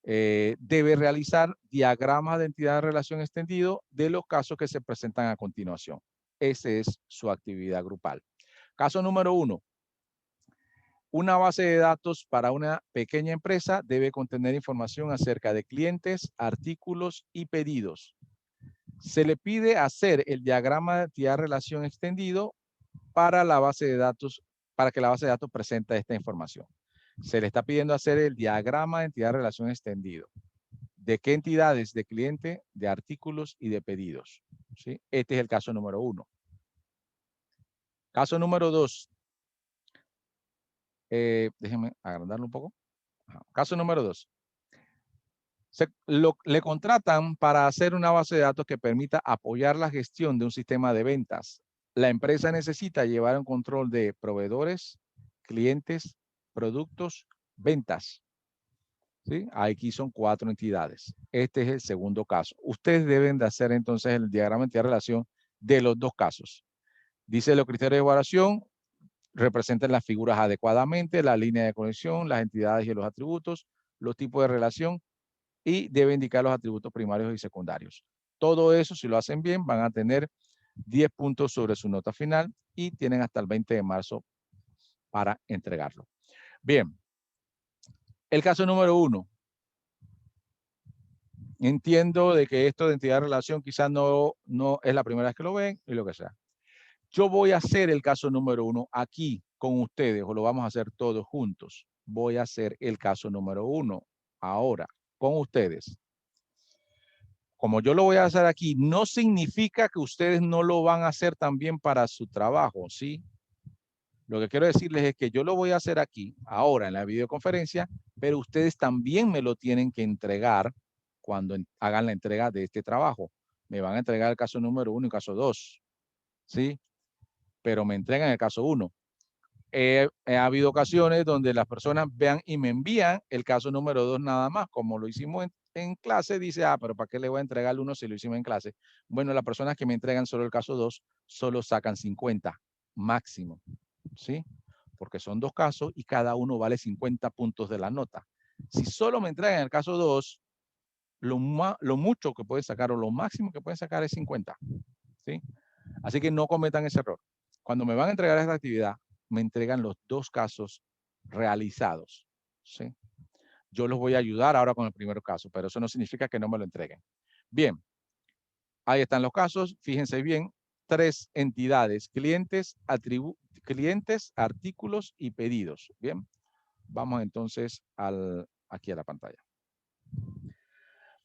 debe realizar diagramas de entidad de relación extendido de los casos que se presentan a continuación. Esa es su actividad grupal. Caso número 1. Una base de datos para una pequeña empresa debe contener información acerca de clientes, artículos y pedidos. Se le pide hacer el diagrama de entidad de relación extendido para la base de datos, para que la base de datos presente esta información. Se le está pidiendo hacer el diagrama de entidad de relación extendido. ¿De qué entidades? De cliente, de artículos y de pedidos, ¿sí? Este es el caso número 1. Caso número 2. Déjenme agrandarlo un poco. Caso número 2. Le contratan para hacer una base de datos que permita apoyar la gestión de un sistema de ventas. La empresa necesita llevar un control de proveedores, clientes, productos, ventas. ¿Sí? Aquí son 4 entidades. Este es el segundo caso. Ustedes deben de hacer entonces el diagrama de entidad de relación de los dos casos. Dice los criterios de evaluación, representan las figuras adecuadamente, la línea de conexión, las entidades y los atributos, los tipos de relación y debe indicar los atributos primarios y secundarios. Todo eso, si lo hacen bien, van a tener 10 puntos sobre su nota final y tienen hasta el 20 de marzo para entregarlo. Bien, el caso número 1. Entiendo de que esto de entidad de relación quizás no es la primera vez que lo ven y lo que sea. Yo voy a hacer el caso número 1 aquí con ustedes o lo vamos a hacer todos juntos. Voy a hacer el caso número 1 ahora con ustedes. Como yo lo voy a hacer aquí, no significa que ustedes no lo van a hacer también para su trabajo, ¿sí? Lo que quiero decirles es que yo lo voy a hacer aquí, ahora en la videoconferencia, pero ustedes también me lo tienen que entregar cuando hagan la entrega de este trabajo. Me van a entregar el caso número 1 y caso 2, ¿sí? Pero me entregan el caso 1. Ha habido ocasiones donde las personas vean y me envían el caso número 2 nada más, como lo hicimos en clase, dice, pero ¿para qué le voy a entregar el 1 si lo hicimos en clase? Bueno, las personas que me entregan solo el caso 2, solo sacan 50 máximo, ¿sí? Porque son 2 casos y cada uno vale 50 puntos de la nota. Si solo me entregan el caso 2, lo mucho que pueden sacar o lo máximo que pueden sacar es 50, ¿sí? Así que no cometan ese error. Cuando me van a entregar esta actividad, me entregan los 2 casos realizados, ¿sí? Yo los voy a ayudar ahora con el primer caso, pero eso no significa que no me lo entreguen. Bien, ahí están los casos. Fíjense bien, 3 entidades, clientes, artículos y pedidos. Bien, vamos entonces aquí a la pantalla.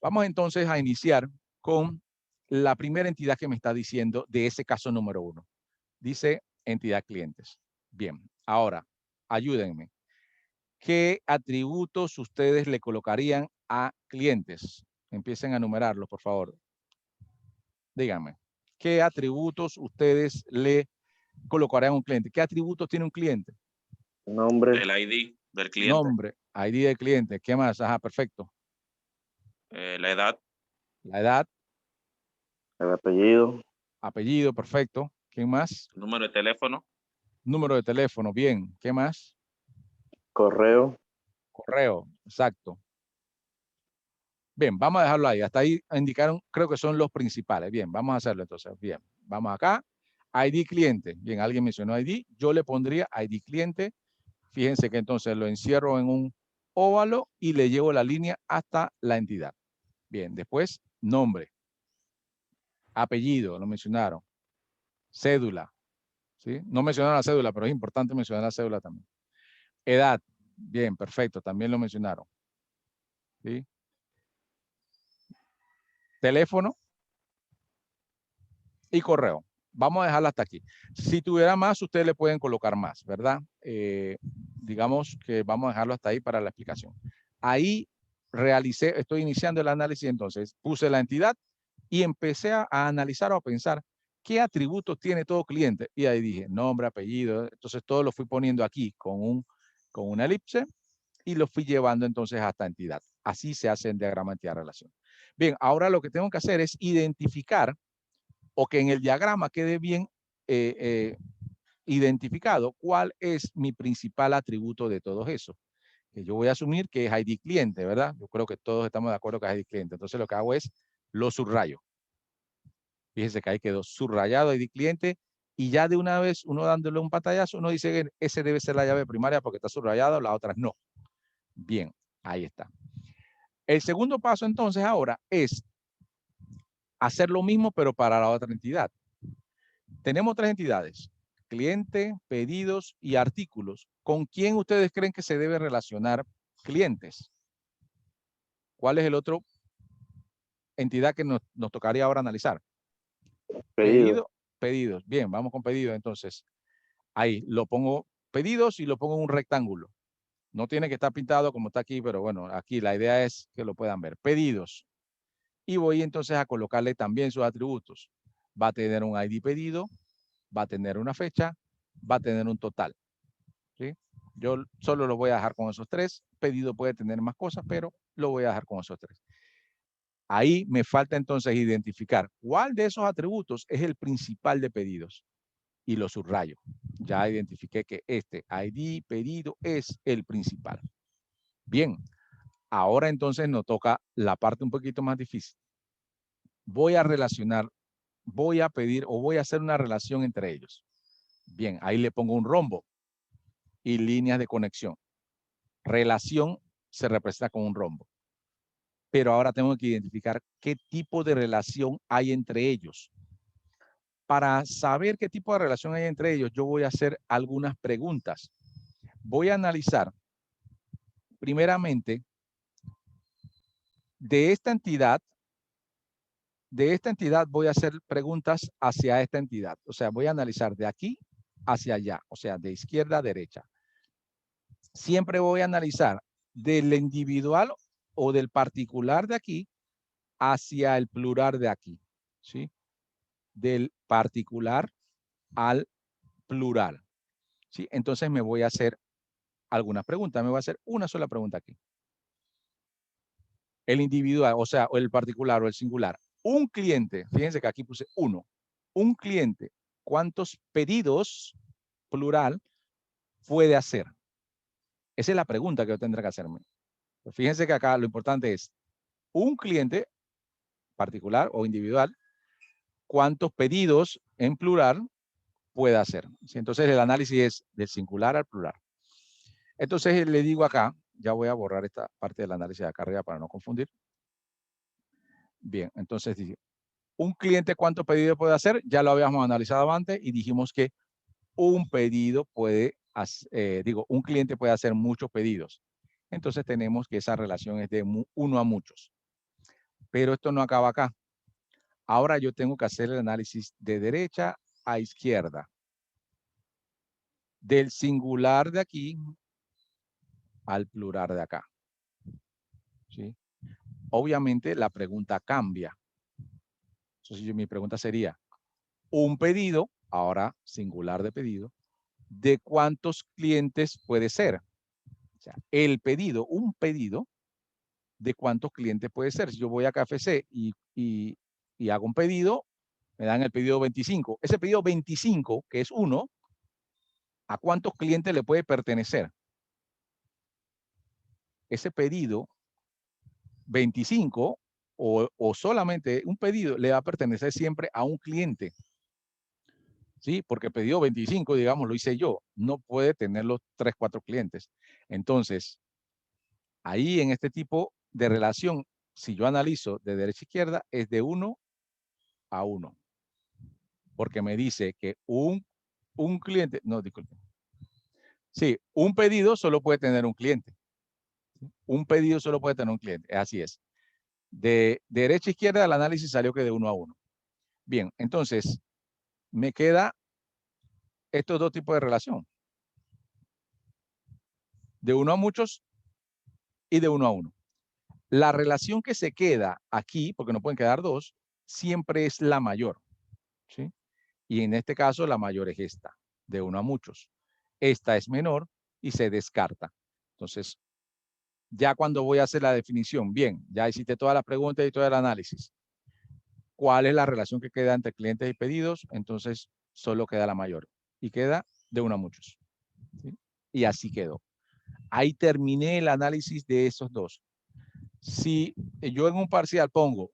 Vamos entonces a iniciar con la primera entidad que me está diciendo de ese caso número 1. Dice entidad clientes. Bien, ahora, ayúdenme. ¿Qué atributos ustedes le colocarían a clientes? Empiecen a enumerarlos, por favor. Díganme, ¿qué atributos ustedes le colocarían a un cliente? ¿Qué atributos tiene un cliente? Nombre, El ID del cliente, Nombre, ID del cliente. ¿Qué más? Ajá, perfecto. la edad, La edad, el apellido, apellido, perfecto. ¿Quién más? el número de teléfono, Número de teléfono, bien. ¿Qué más? Correo. Correo, exacto. Bien, vamos a dejarlo ahí. Hasta ahí indicaron, creo que son los principales. Bien, vamos a hacerlo entonces. Bien, vamos acá. ID cliente. Bien, alguien mencionó ID. Yo le pondría ID cliente. Fíjense que entonces lo encierro en un óvalo y le llevo la línea hasta la entidad. Bien, después nombre. Apellido, lo mencionaron. Cédula. ¿Sí? No mencionaron la cédula, pero es importante mencionar la cédula también. Edad. Bien, perfecto. También lo mencionaron. ¿Sí? Teléfono y correo. Vamos a dejarla hasta aquí. Si tuviera más, ustedes le pueden colocar más, ¿verdad? Digamos que vamos a dejarlo hasta ahí para la explicación. Ahí realicé, estoy iniciando el análisis, entonces puse la entidad y empecé a analizar o a pensar qué atributos tiene todo cliente. Y ahí dije nombre, apellido. Entonces todo lo fui poniendo aquí con una elipse y lo fui llevando entonces hasta entidad. Así se hace en diagrama entidad-relación. Bien, ahora lo que tengo que hacer es identificar o que en el diagrama quede bien identificado cuál es mi principal atributo de todos esos. Que yo voy a asumir que es ID cliente, ¿verdad? Yo creo que todos estamos de acuerdo que es ID cliente. Entonces lo que hago es lo subrayo. Fíjense que ahí quedó subrayado ID cliente y ya de una vez uno dándole un pantallazo, uno dice que ese debe ser la llave primaria porque está subrayado, las otras no. Bien, ahí está. El segundo paso entonces ahora es hacer lo mismo pero para la otra entidad. Tenemos tres entidades, cliente, pedidos y artículos. ¿Con quién ustedes creen que se debe relacionar clientes? ¿Cuál es el otro entidad que nos tocaría ahora analizar? Pedido. Pedidos. Bien, vamos con pedidos entonces. Ahí lo pongo pedidos y lo pongo en un rectángulo. No tiene que estar pintado como está aquí, pero bueno, aquí la idea es que lo puedan ver. Pedidos. Y voy entonces a colocarle también sus atributos. Va a tener un ID pedido, va a tener una fecha, va a tener un total. ¿Sí? Yo solo lo voy a dejar con esos tres. Pedido puede tener más cosas, pero lo voy a dejar con esos tres. Ahí me falta entonces identificar cuál de esos atributos es el principal de pedidos. Y lo subrayo. Ya identifiqué que este ID pedido es el principal. Bien, ahora entonces nos toca la parte un poquito más difícil. Voy a relacionar, voy a pedir o voy a hacer una relación entre ellos. Bien, ahí le pongo un rombo y líneas de conexión. Relación se representa con un rombo. Pero ahora tengo que identificar qué tipo de relación hay entre ellos. Para saber qué tipo de relación hay entre ellos, yo voy a hacer algunas preguntas. Voy a analizar, primeramente, de esta entidad voy a hacer preguntas hacia esta entidad. O sea, voy a analizar de aquí hacia allá, o sea, de izquierda a derecha. Siempre voy a analizar del individual o del particular de aquí hacia el plural de aquí, ¿sí? Del particular al plural, ¿sí? Entonces me voy a hacer algunas preguntas. Me voy a hacer una sola pregunta aquí. El individual, o sea, o el particular o el singular. Un cliente, fíjense que aquí puse uno. Un cliente, ¿cuántos pedidos, plural, puede hacer? Esa es la pregunta que yo tendré que hacerme. Pues fíjense que acá lo importante es un cliente particular o individual, ¿cuántos pedidos en plural puede hacer? Entonces el análisis es del singular al plural. Entonces le digo acá, ya voy a borrar esta parte del análisis de acá arriba para no confundir. Bien, entonces dice, un cliente ¿cuántos pedidos puede hacer? Ya lo habíamos analizado antes y dijimos que un pedido puede, un cliente puede hacer muchos pedidos. Entonces tenemos que esa relación es de uno a muchos. Pero esto no acaba acá. Ahora yo tengo que hacer el análisis de derecha a izquierda. Del singular de aquí al plural de acá. ¿Sí? Obviamente la pregunta cambia. Entonces mi pregunta sería, un pedido, ahora singular de pedido, ¿de cuántos clientes puede ser? O sea, el pedido, un pedido, ¿de cuántos clientes puede ser? Si yo voy a KFC y hago un pedido, me dan el pedido 25. Ese pedido 25, que es uno, ¿a cuántos clientes le puede pertenecer? ese pedido 25 o solamente un pedido le va a pertenecer siempre a un cliente. ¿Sí? Porque pedido 25, digamos, lo hice yo. No puede tener los 3, 4 clientes. Entonces, ahí en este tipo de relación, si yo analizo de derecha a izquierda, es de 1 a 1. Porque me dice que un cliente, no, disculpe. Sí, un pedido solo puede tener un cliente. Un pedido solo puede tener un cliente. Así es. De derecha a izquierda, el análisis salió que de 1 a 1. Bien, entonces, me queda estos dos tipos de relación. De 1 a muchos y de 1 a 1. La relación que se queda aquí, porque no pueden quedar dos, siempre es la mayor. ¿Sí? Y en este caso, la mayor es esta, de 1 a muchos. Esta es menor y se descarta. Entonces, ya cuando voy a hacer la definición, bien, ya hiciste todas las preguntas y todo el análisis. ¿Cuál es la relación que queda entre clientes y pedidos? Entonces, solo queda la mayor. Y queda de 1 a muchos. ¿Sí? Y así quedó. Ahí terminé el análisis de esos dos. Si yo en un parcial pongo,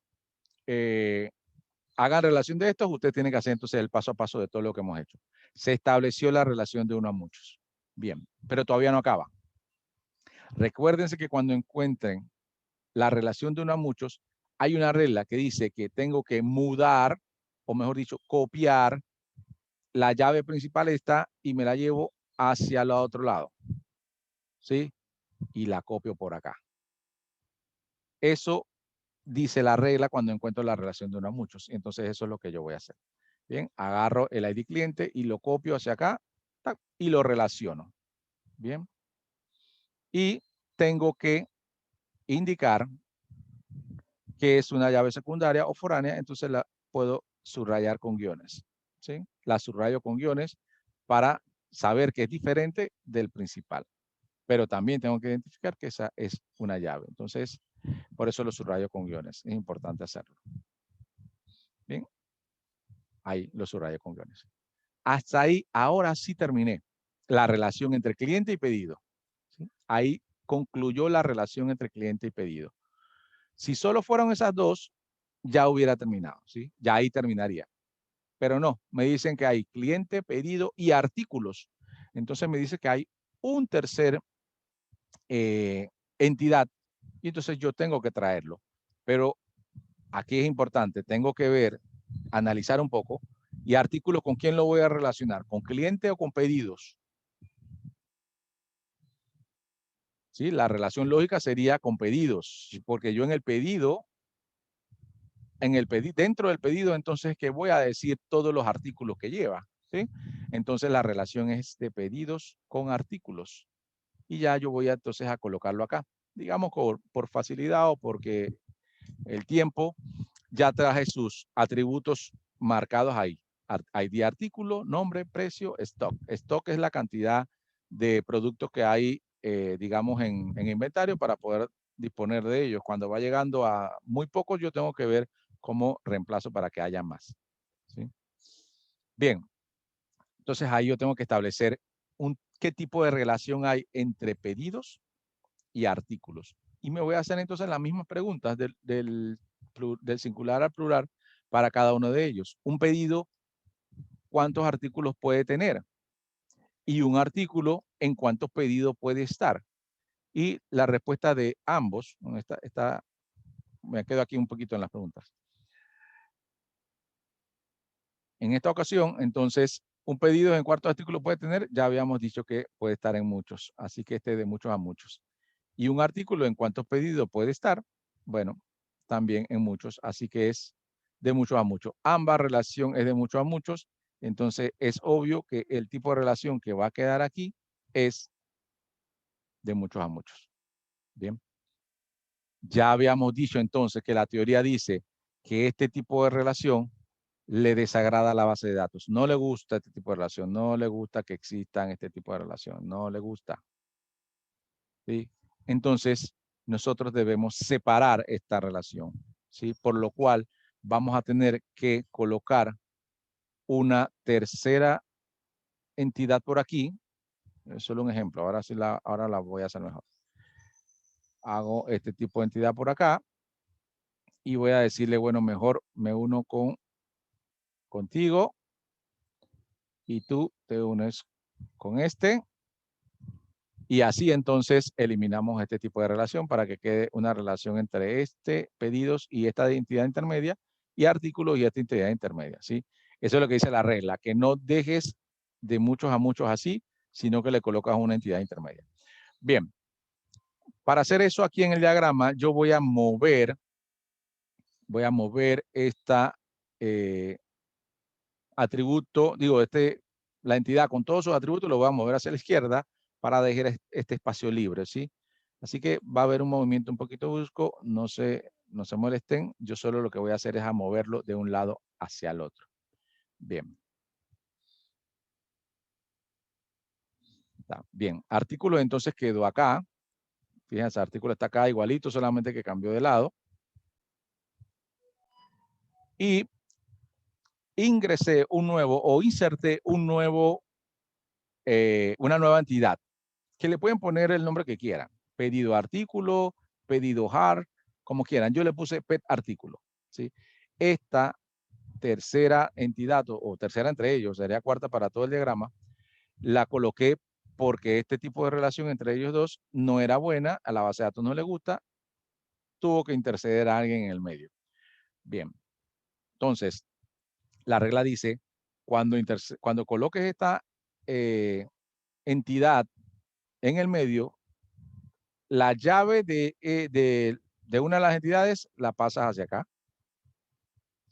hagan relación de estos, ustedes tienen que hacer entonces el paso a paso de todo lo que hemos hecho. Se estableció la relación de 1 a muchos. Bien, pero todavía no acaba. Recuérdense que cuando encuentren la relación de 1 a muchos, hay una regla que dice que tengo que mudar, o mejor dicho, copiar la llave principal esta y me la llevo hacia el otro lado. ¿Sí? Y la copio por acá. Eso dice la regla cuando encuentro la relación de 1 a muchos. Entonces eso es lo que yo voy a hacer. Bien, agarro el ID cliente y lo copio hacia acá y lo relaciono. Bien. Y tengo que indicar que es una llave secundaria o foránea, entonces la puedo subrayar con guiones. ¿Sí? La subrayo con guiones para saber que es diferente del principal. Pero también tengo que identificar que esa es una llave. Entonces, por eso lo subrayo con guiones. Es importante hacerlo. Bien. Ahí lo subrayo con guiones. Hasta ahí, ahora sí terminé la relación entre cliente y pedido. ¿Sí? Ahí concluyó la relación entre cliente y pedido. Si solo fueron esas dos, ya hubiera terminado. ¿Sí? Ya ahí terminaría. Pero no, me dicen que hay cliente, pedido y artículos. Entonces me dice que hay un tercer entidad y entonces yo tengo que traerlo. Pero aquí es importante, tengo que ver, analizar un poco y artículo con quién lo voy a relacionar, con cliente o con pedidos. ¿Sí? La relación lógica sería con pedidos, porque yo en el pedido, dentro del pedido, entonces que voy a decir todos los artículos que lleva. ¿Sí? Entonces la relación es de pedidos con artículos. Y ya yo voy entonces a colocarlo acá. Digamos por facilidad o porque el tiempo ya traje sus atributos marcados ahí. ID artículo, nombre, precio, stock. Stock es la cantidad de productos que hay, digamos, en inventario para poder disponer de ellos. Cuando va llegando a muy pocos, yo tengo que ver cómo reemplazo para que haya más. ¿Sí? Bien, entonces ahí yo tengo que establecer qué tipo de relación hay entre pedidos y artículos. Y me voy a hacer entonces las mismas preguntas del singular al plural para cada uno de ellos. Un pedido, ¿cuántos artículos puede tener? Y un artículo, ¿en cuántos pedidos puede estar? Y la respuesta de ambos, me quedo aquí un poquito en las preguntas. En esta ocasión, entonces, un pedido en cuántos artículos puede tener, ya habíamos dicho que puede estar en muchos, así que de muchos a muchos. Y un artículo en cuántos pedidos puede estar, bueno, también en muchos, así que es de muchos a muchos. Ambas relación es de muchos a muchos, entonces es obvio que el tipo de relación que va a quedar aquí es de muchos a muchos. Bien. Ya habíamos dicho entonces que la teoría dice que este tipo de relación le desagrada a la base de datos. No le gusta este tipo de relación, no le gusta que existan este tipo de relación, no le gusta. ¿Sí? Entonces, nosotros debemos separar esta relación, ¿sí? Por lo cual vamos a tener que colocar una tercera entidad por aquí. Es solo un ejemplo, ahora la voy a hacer mejor. hago este tipo de entidad por acá y voy a decirle, bueno, mejor me uno contigo y tú te unes con este. Y así entonces eliminamos este tipo de relación para que quede una relación entre este pedidos y esta identidad intermedia y artículos y esta identidad intermedia, ¿sí? Eso es lo que dice la regla, que no dejes de muchos a muchos así, sino que le colocas una entidad intermedia. Bien, para hacer eso aquí en el diagrama, yo voy a mover esta atributo, digo, la entidad con todos sus atributos lo voy a mover hacia la izquierda para dejar este espacio libre, ¿sí? Así que va a haber un movimiento un poquito brusco, no se molesten, yo solo lo que voy a hacer es a moverlo de un lado hacia el otro. Bien. Está bien, artículo entonces quedó acá. Fíjense, el artículo está acá igualito, solamente que cambió de lado. Y ingresé un nuevo o inserté un nuevo, una nueva entidad que le pueden poner el nombre que quieran. Pedido artículo, pedido hard, como quieran. Yo le puse pet artículo, ¿sí? Esta tercera entidad o tercera entre ellos, sería cuarta para todo el diagrama, la coloqué porque este tipo de relación entre ellos dos no era buena, a la base de datos no le gusta, tuvo que interceder a alguien en el medio. Bien, entonces, la regla dice, cuando coloques esta entidad en el medio, la llave de una de las entidades la pasas hacia acá.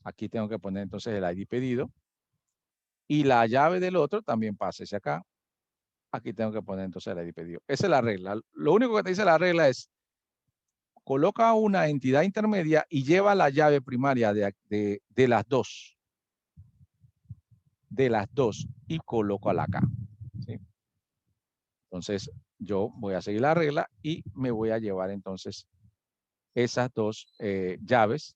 Aquí tengo que poner entonces el ID pedido. Y la llave del otro también pasa hacia acá. Aquí tengo que poner entonces el ID pedido. Esa es la regla. Lo único que te dice la regla es, coloca una entidad intermedia y lleva la llave primaria de las dos. De las dos y colócala acá. ¿Sí? Entonces, yo voy a seguir la regla y me voy a llevar entonces esas dos llaves.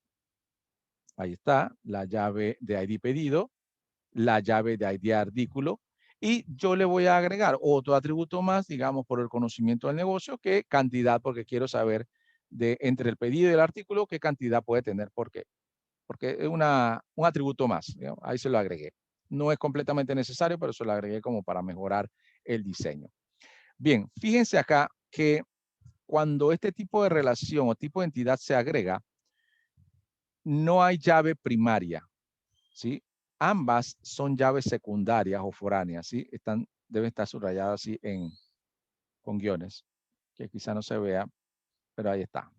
Ahí está, la llave de ID pedido, la llave de ID artículo, y yo le voy a agregar otro atributo más, digamos, por el conocimiento del negocio, que cantidad, porque quiero saber entre el pedido y el artículo qué cantidad puede tener. ¿Por qué? Porque es un atributo más, digamos, ahí se lo agregué. No es completamente necesario, pero se lo agregué como para mejorar el diseño. Bien, fíjense acá que cuando este tipo de relación o tipo de entidad se agrega, no hay llave primaria, ¿sí? Ambas son llaves secundarias o foráneas, ¿sí? Deben estar subrayadas así con guiones, que quizá no se vea, pero ahí está.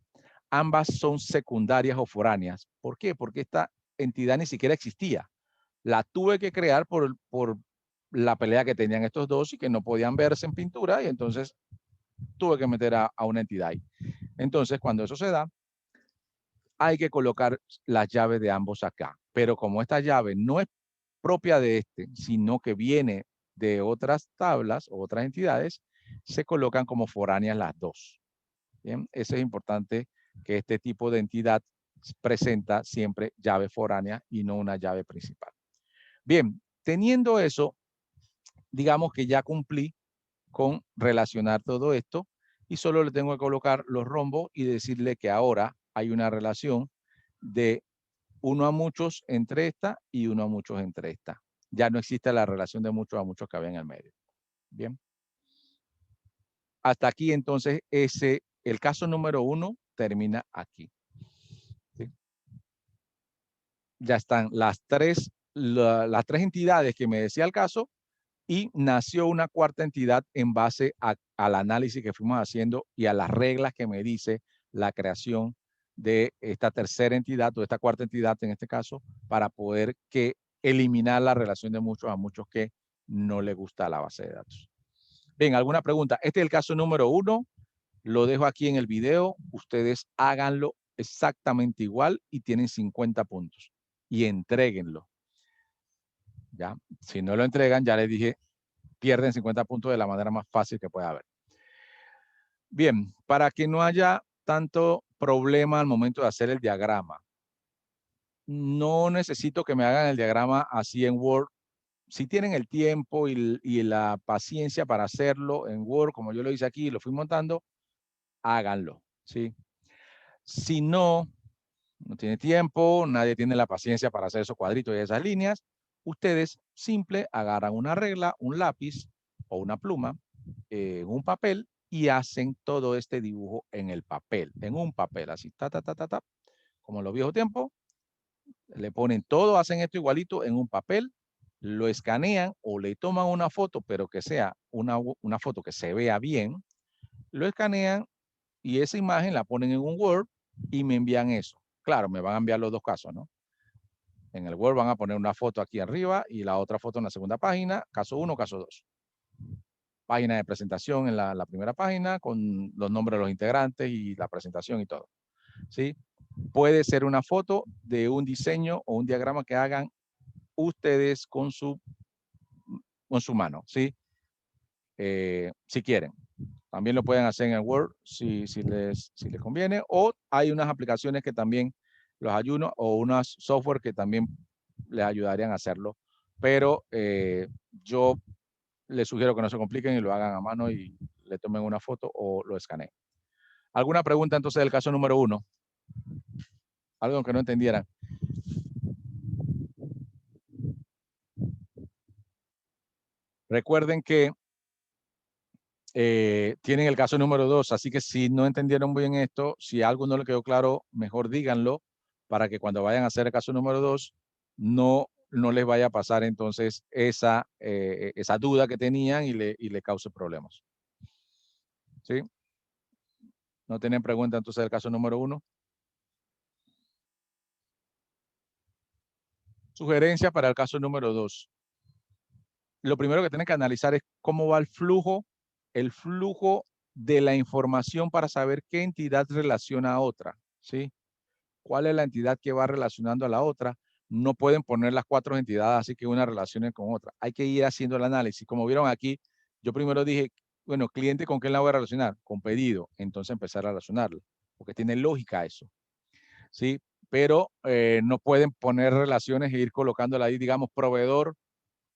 Ambas son secundarias o foráneas. ¿Por qué? Porque esta entidad ni siquiera existía. La tuve que crear por la pelea que tenían estos dos y que no podían verse en pintura, y entonces tuve que meter a una entidad ahí. Entonces, cuando eso se da, hay que colocar las llaves de ambos acá. Pero como esta llave no es propia de este, sino que viene de otras tablas o otras entidades, se colocan como foráneas las dos. Bien, eso es importante, que este tipo de entidad presenta siempre llave foránea y no una llave principal. Bien, teniendo eso, digamos que ya cumplí con relacionar todo esto y solo le tengo que colocar los rombos y decirle que ahora hay una relación de uno a muchos entre esta y uno a muchos entre esta. Ya no existe la relación de muchos a muchos que había en el medio. Bien. Hasta aquí entonces el caso número 1 termina aquí. ¿Sí? Ya están las tres entidades que me decía el caso, y nació una cuarta entidad en base al análisis que fuimos haciendo y a las reglas que me dice la creación de esta tercera entidad o esta cuarta entidad en este caso, para poder eliminar la relación de muchos a muchos que no le gusta la base de datos. Bien, ¿alguna pregunta? Este es el caso número 1. Lo dejo aquí en el video. Ustedes háganlo exactamente igual y tienen 50 puntos. Y entréguenlo. ¿Ya? Si no lo entregan, ya les dije, pierden 50 puntos de la manera más fácil que pueda haber. Bien, para que no haya tanto problema al momento de hacer el diagrama, no necesito que me hagan el diagrama así en Word. Si tienen el tiempo y la paciencia para hacerlo en Word, como yo lo hice aquí, lo fui montando, háganlo. ¿sí? Si no tiene tiempo, nadie tiene la paciencia para hacer esos cuadritos y esas líneas, ustedes simple agarran una regla, un lápiz o una pluma, un papel y hacen todo este dibujo en el papel, en un papel, así, como en los viejos tiempos, le ponen todo, hacen esto igualito en un papel, lo escanean o le toman una foto, pero que sea una foto que se vea bien, lo escanean y esa imagen la ponen en un Word y me envían eso. Claro, me van a enviar los dos casos, ¿no? En el Word van a poner una foto aquí arriba y la otra foto en la segunda página, caso 1, caso 2. Página de presentación en la primera página con los nombres de los integrantes y la presentación y todo. ¿Sí? Puede ser una foto de un diseño o un diagrama que hagan ustedes con su mano, ¿sí? Si quieren. También lo pueden hacer en el Word si les conviene. O hay unas aplicaciones que también los ayudan o unas software que también les ayudarían a hacerlo. Pero yo les sugiero que no se compliquen y lo hagan a mano y le tomen una foto o lo escaneen. ¿Alguna pregunta entonces del caso número 1? Algo que no entendieran. Recuerden que tienen el caso número 2, así que si no entendieron bien esto, si algo no le quedó claro, mejor díganlo para que cuando vayan a hacer el caso número 2 no les vaya a pasar entonces esa duda que tenían y le cause problemas. ¿Sí? ¿No tienen pregunta entonces del caso número 1? Sugerencia para el caso número 2. Lo primero que tienen que analizar es cómo va el flujo de la información para saber qué entidad relaciona a otra, ¿sí? ¿Cuál es la entidad que va relacionando a la otra? No pueden poner las 4 entidades así que una relacione con otra. Hay que ir haciendo el análisis. Como vieron aquí, yo primero dije, bueno, cliente, ¿con qué la voy a relacionar? Con pedido. Entonces empezar a relacionarlo, porque tiene lógica eso, ¿sí? Pero no pueden poner relaciones e ir colocándola ahí, digamos, proveedor,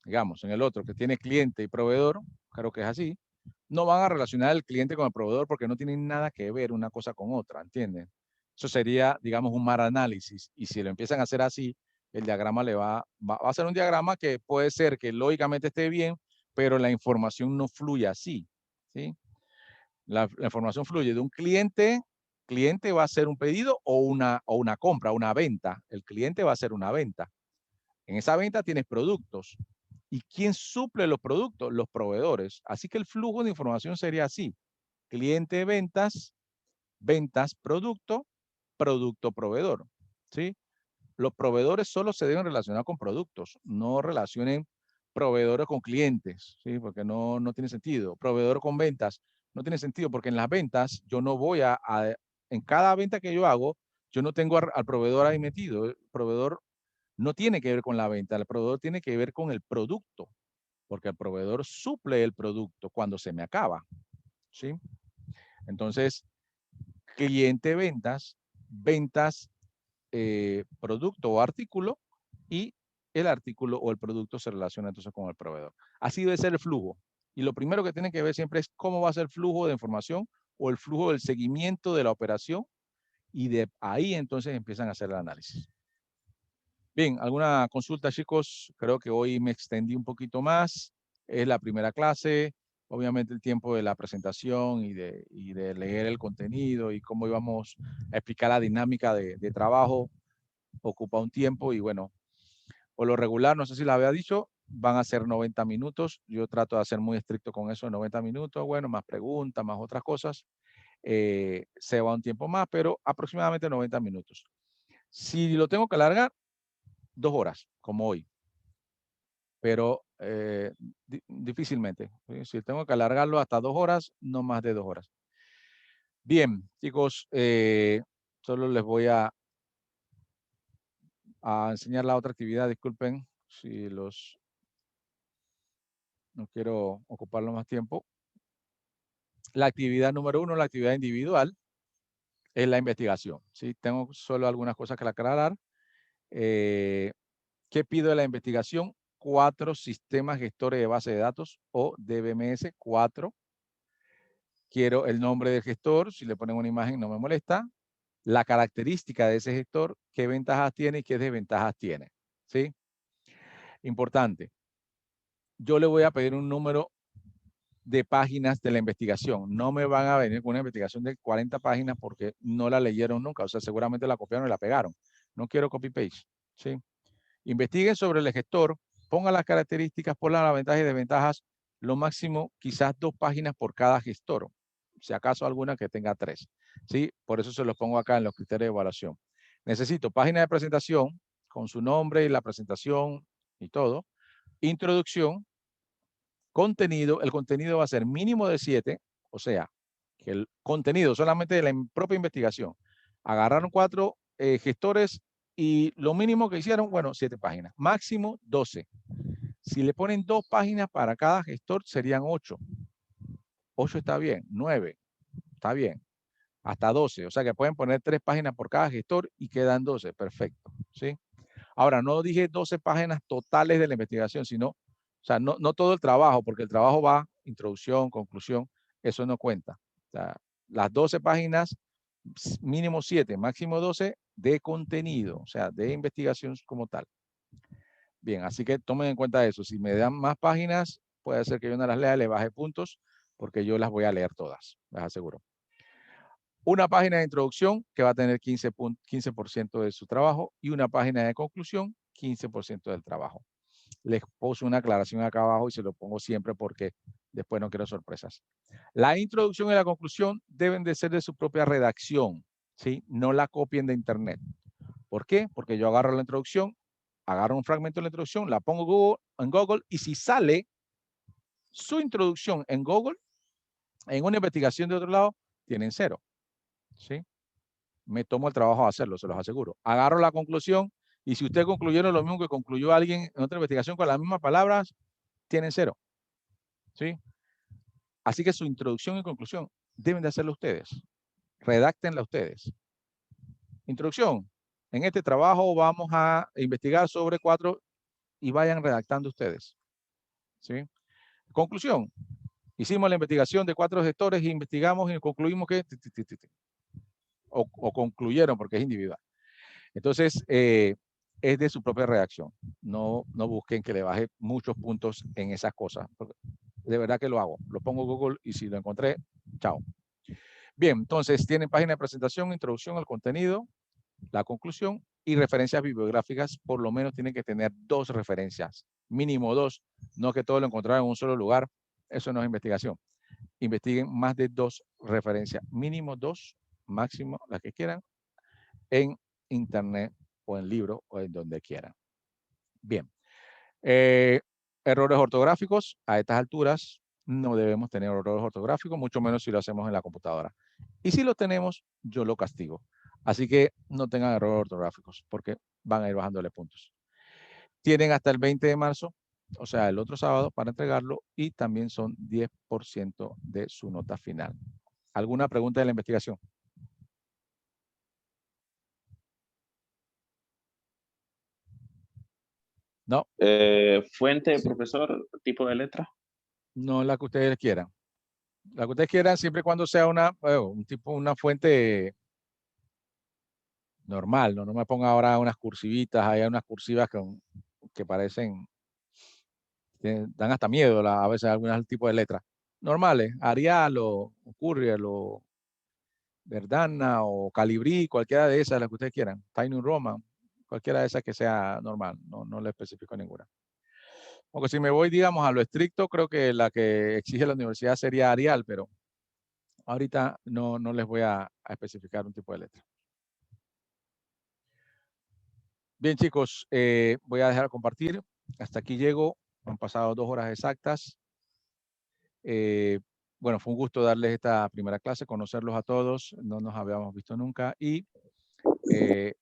digamos, en el otro que tiene cliente y proveedor, creo que es así, no van a relacionar el cliente con el proveedor porque no tienen nada que ver una cosa con otra, ¿entienden? Eso sería, digamos, un mal análisis. Y si lo empiezan a hacer así, el diagrama va a ser un diagrama que puede ser que lógicamente esté bien, pero la información no fluye así, ¿sí? La información fluye de un cliente va a hacer un pedido o una compra, una venta. El cliente va a hacer una venta. En esa venta tienes productos. ¿Y quién suple los productos? Los proveedores. Así que el flujo de información sería así. Cliente, ventas, ventas, producto, producto, proveedor. ¿Sí? Los proveedores solo se deben relacionar con productos. No relacionen proveedores con clientes, ¿sí? Porque no tiene sentido. Proveedor con ventas no tiene sentido porque en las ventas yo no voy en cada venta que yo hago, yo no tengo al proveedor ahí metido. El proveedor no tiene que ver con la venta, el proveedor tiene que ver con el producto, porque el proveedor suple el producto cuando se me acaba, ¿sí? Entonces, cliente ventas, ventas producto o artículo y el artículo o el producto se relaciona entonces con el proveedor. Así debe ser el flujo. Y lo primero que tienen que ver siempre es cómo va a ser el flujo de información o el flujo del seguimiento de la operación y de ahí entonces empiezan a hacer el análisis. Bien, ¿alguna consulta, chicos? Creo que hoy me extendí un poquito más. Es la primera clase. Obviamente el tiempo de la presentación y de leer el contenido y cómo íbamos a explicar la dinámica de trabajo ocupa un tiempo y bueno, por lo regular, no sé si la había dicho, van a ser 90 minutos. Yo trato de ser muy estricto con eso, 90 minutos, bueno, más preguntas, más otras cosas. Se va un tiempo más, pero aproximadamente 90 minutos. Si lo tengo que alargar, 2 horas, como hoy. Pero difícilmente. ¿Sí? Si tengo que alargarlo hasta 2 horas, no más de 2 horas. Bien, chicos, solo les voy a enseñar la otra actividad. Disculpen si no quiero ocuparlo más tiempo. La actividad número 1, la actividad individual, es la investigación. ¿Sí? Tengo solo algunas cosas que aclarar. ¿Qué pido de la investigación? 4 sistemas gestores de base de datos o DBMS 4 quiero el nombre del gestor, si le ponen una imagen no me molesta, la característica de ese gestor, qué ventajas tiene y qué desventajas tiene, ¿sí? Importante. Yo le voy a pedir un número de páginas de la investigación. No me van a venir con una investigación de 40 páginas porque no la leyeron nunca, o sea, seguramente la copiaron y la pegaron. No quiero copy-paste, ¿sí? Investiguen sobre el gestor, pongan las características, pongan las ventajas y desventajas, lo máximo quizás 2 páginas por cada gestor, si acaso alguna que tenga 3, ¿sí? Por eso se los pongo acá en los criterios de evaluación. Necesito página de presentación con su nombre y la presentación y todo. Introducción, contenido, el contenido va a ser mínimo de 7, o sea, que el contenido solamente de la propia investigación. Agarraron 4 gestores y lo mínimo que hicieron, bueno, 7 páginas, máximo 12. Si le ponen 2 páginas para cada gestor, serían 8. 8 está bien, 9 está bien, hasta 12. O sea que pueden poner 3 páginas por cada gestor y quedan 12, perfecto, ¿sí? Ahora, no dije 12 páginas totales de la investigación, sino, o sea, no todo el trabajo, porque el trabajo va, introducción, conclusión, eso no cuenta. O sea, las 12 páginas, mínimo 7, máximo 12 de contenido, o sea, de investigación como tal. Bien, así que tomen en cuenta eso. Si me dan más páginas, puede ser que yo no las lea, le baje puntos, porque yo las voy a leer todas, les aseguro. Una página de introducción que va a tener 15% de su trabajo y una página de conclusión, 15% del trabajo. Les puse una aclaración acá abajo y se lo pongo siempre porque después no quiero sorpresas. La introducción y la conclusión deben de ser de su propia redacción, ¿sí? No la copien de internet. ¿Por qué? Porque yo agarro la introducción, agarro un fragmento de la introducción, la pongo en Google y si sale su introducción en Google, en una investigación de otro lado, tienen 0. ¿Sí? Me tomo el trabajo de hacerlo, se los aseguro. Agarro la conclusión y si ustedes concluyeron lo mismo que concluyó alguien en otra investigación con las mismas palabras, tienen 0. ¿Sí? Así que su introducción y conclusión deben de hacerlo ustedes. Redáctenla ustedes. Introducción. En este trabajo vamos a investigar sobre 4 y vayan redactando ustedes. ¿Sí? Conclusión. Hicimos la investigación de 4 gestores y investigamos y concluimos que o concluyeron porque es individual. Entonces, es de su propia redacción. No busquen que le baje muchos puntos en esas cosas. De verdad que lo hago. Lo pongo en Google y si lo encontré, chao. Bien, entonces tienen página de presentación, introducción al contenido, la conclusión y referencias bibliográficas. Por lo menos tienen que tener 2 referencias, mínimo 2. No que todo lo encontraron en un solo lugar. Eso no es investigación. Investiguen más de 2 referencias, mínimo 2, máximo las que quieran, en internet o en libro o en donde quieran. Bien. Errores ortográficos. A estas alturas no debemos tener errores ortográficos, mucho menos si lo hacemos en la computadora. Y si lo tenemos, yo lo castigo. Así que no tengan errores ortográficos porque van a ir bajándole puntos. Tienen hasta el 20 de marzo, o sea, el otro sábado, para entregarlo y también son 10% de su nota final. ¿Alguna pregunta de la investigación? No. Fuente, Sí. profesor, tipo de letra. No la que ustedes quieran. La que ustedes quieran siempre y cuando sea una fuente normal, no me ponga ahora unas cursivitas, hay unas cursivas que parecen, dan hasta miedo a veces algunos tipos de letras. Normales, Arial o Courier o Verdana o Calibri, cualquiera de esas, las que ustedes quieran. Times New Roman, cualquiera de esas que sea normal, no le especifico ninguna. Porque si me voy, digamos, a lo estricto, creo que la que exige la universidad sería Arial, pero ahorita no les voy a especificar un tipo de letra. Bien, chicos, voy a dejar de compartir. Hasta aquí llego. Han pasado 2 horas exactas. Bueno, fue un gusto darles esta primera clase, conocerlos a todos. No nos habíamos visto nunca y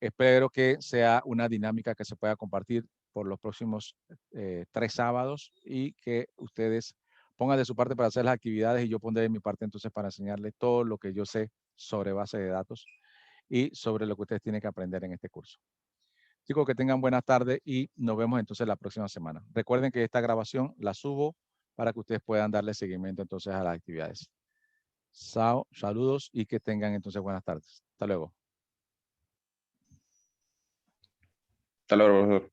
espero que sea una dinámica que se pueda compartir por los próximos 3 sábados y que ustedes pongan de su parte para hacer las actividades y yo pondré de mi parte entonces para enseñarles todo lo que yo sé sobre base de datos y sobre lo que ustedes tienen que aprender en este curso. Chicos, que tengan buenas tardes y nos vemos entonces la próxima semana. Recuerden que esta grabación la subo para que ustedes puedan darle seguimiento entonces a las actividades. Saludos y que tengan entonces buenas tardes. Hasta luego. Hasta luego, profesor.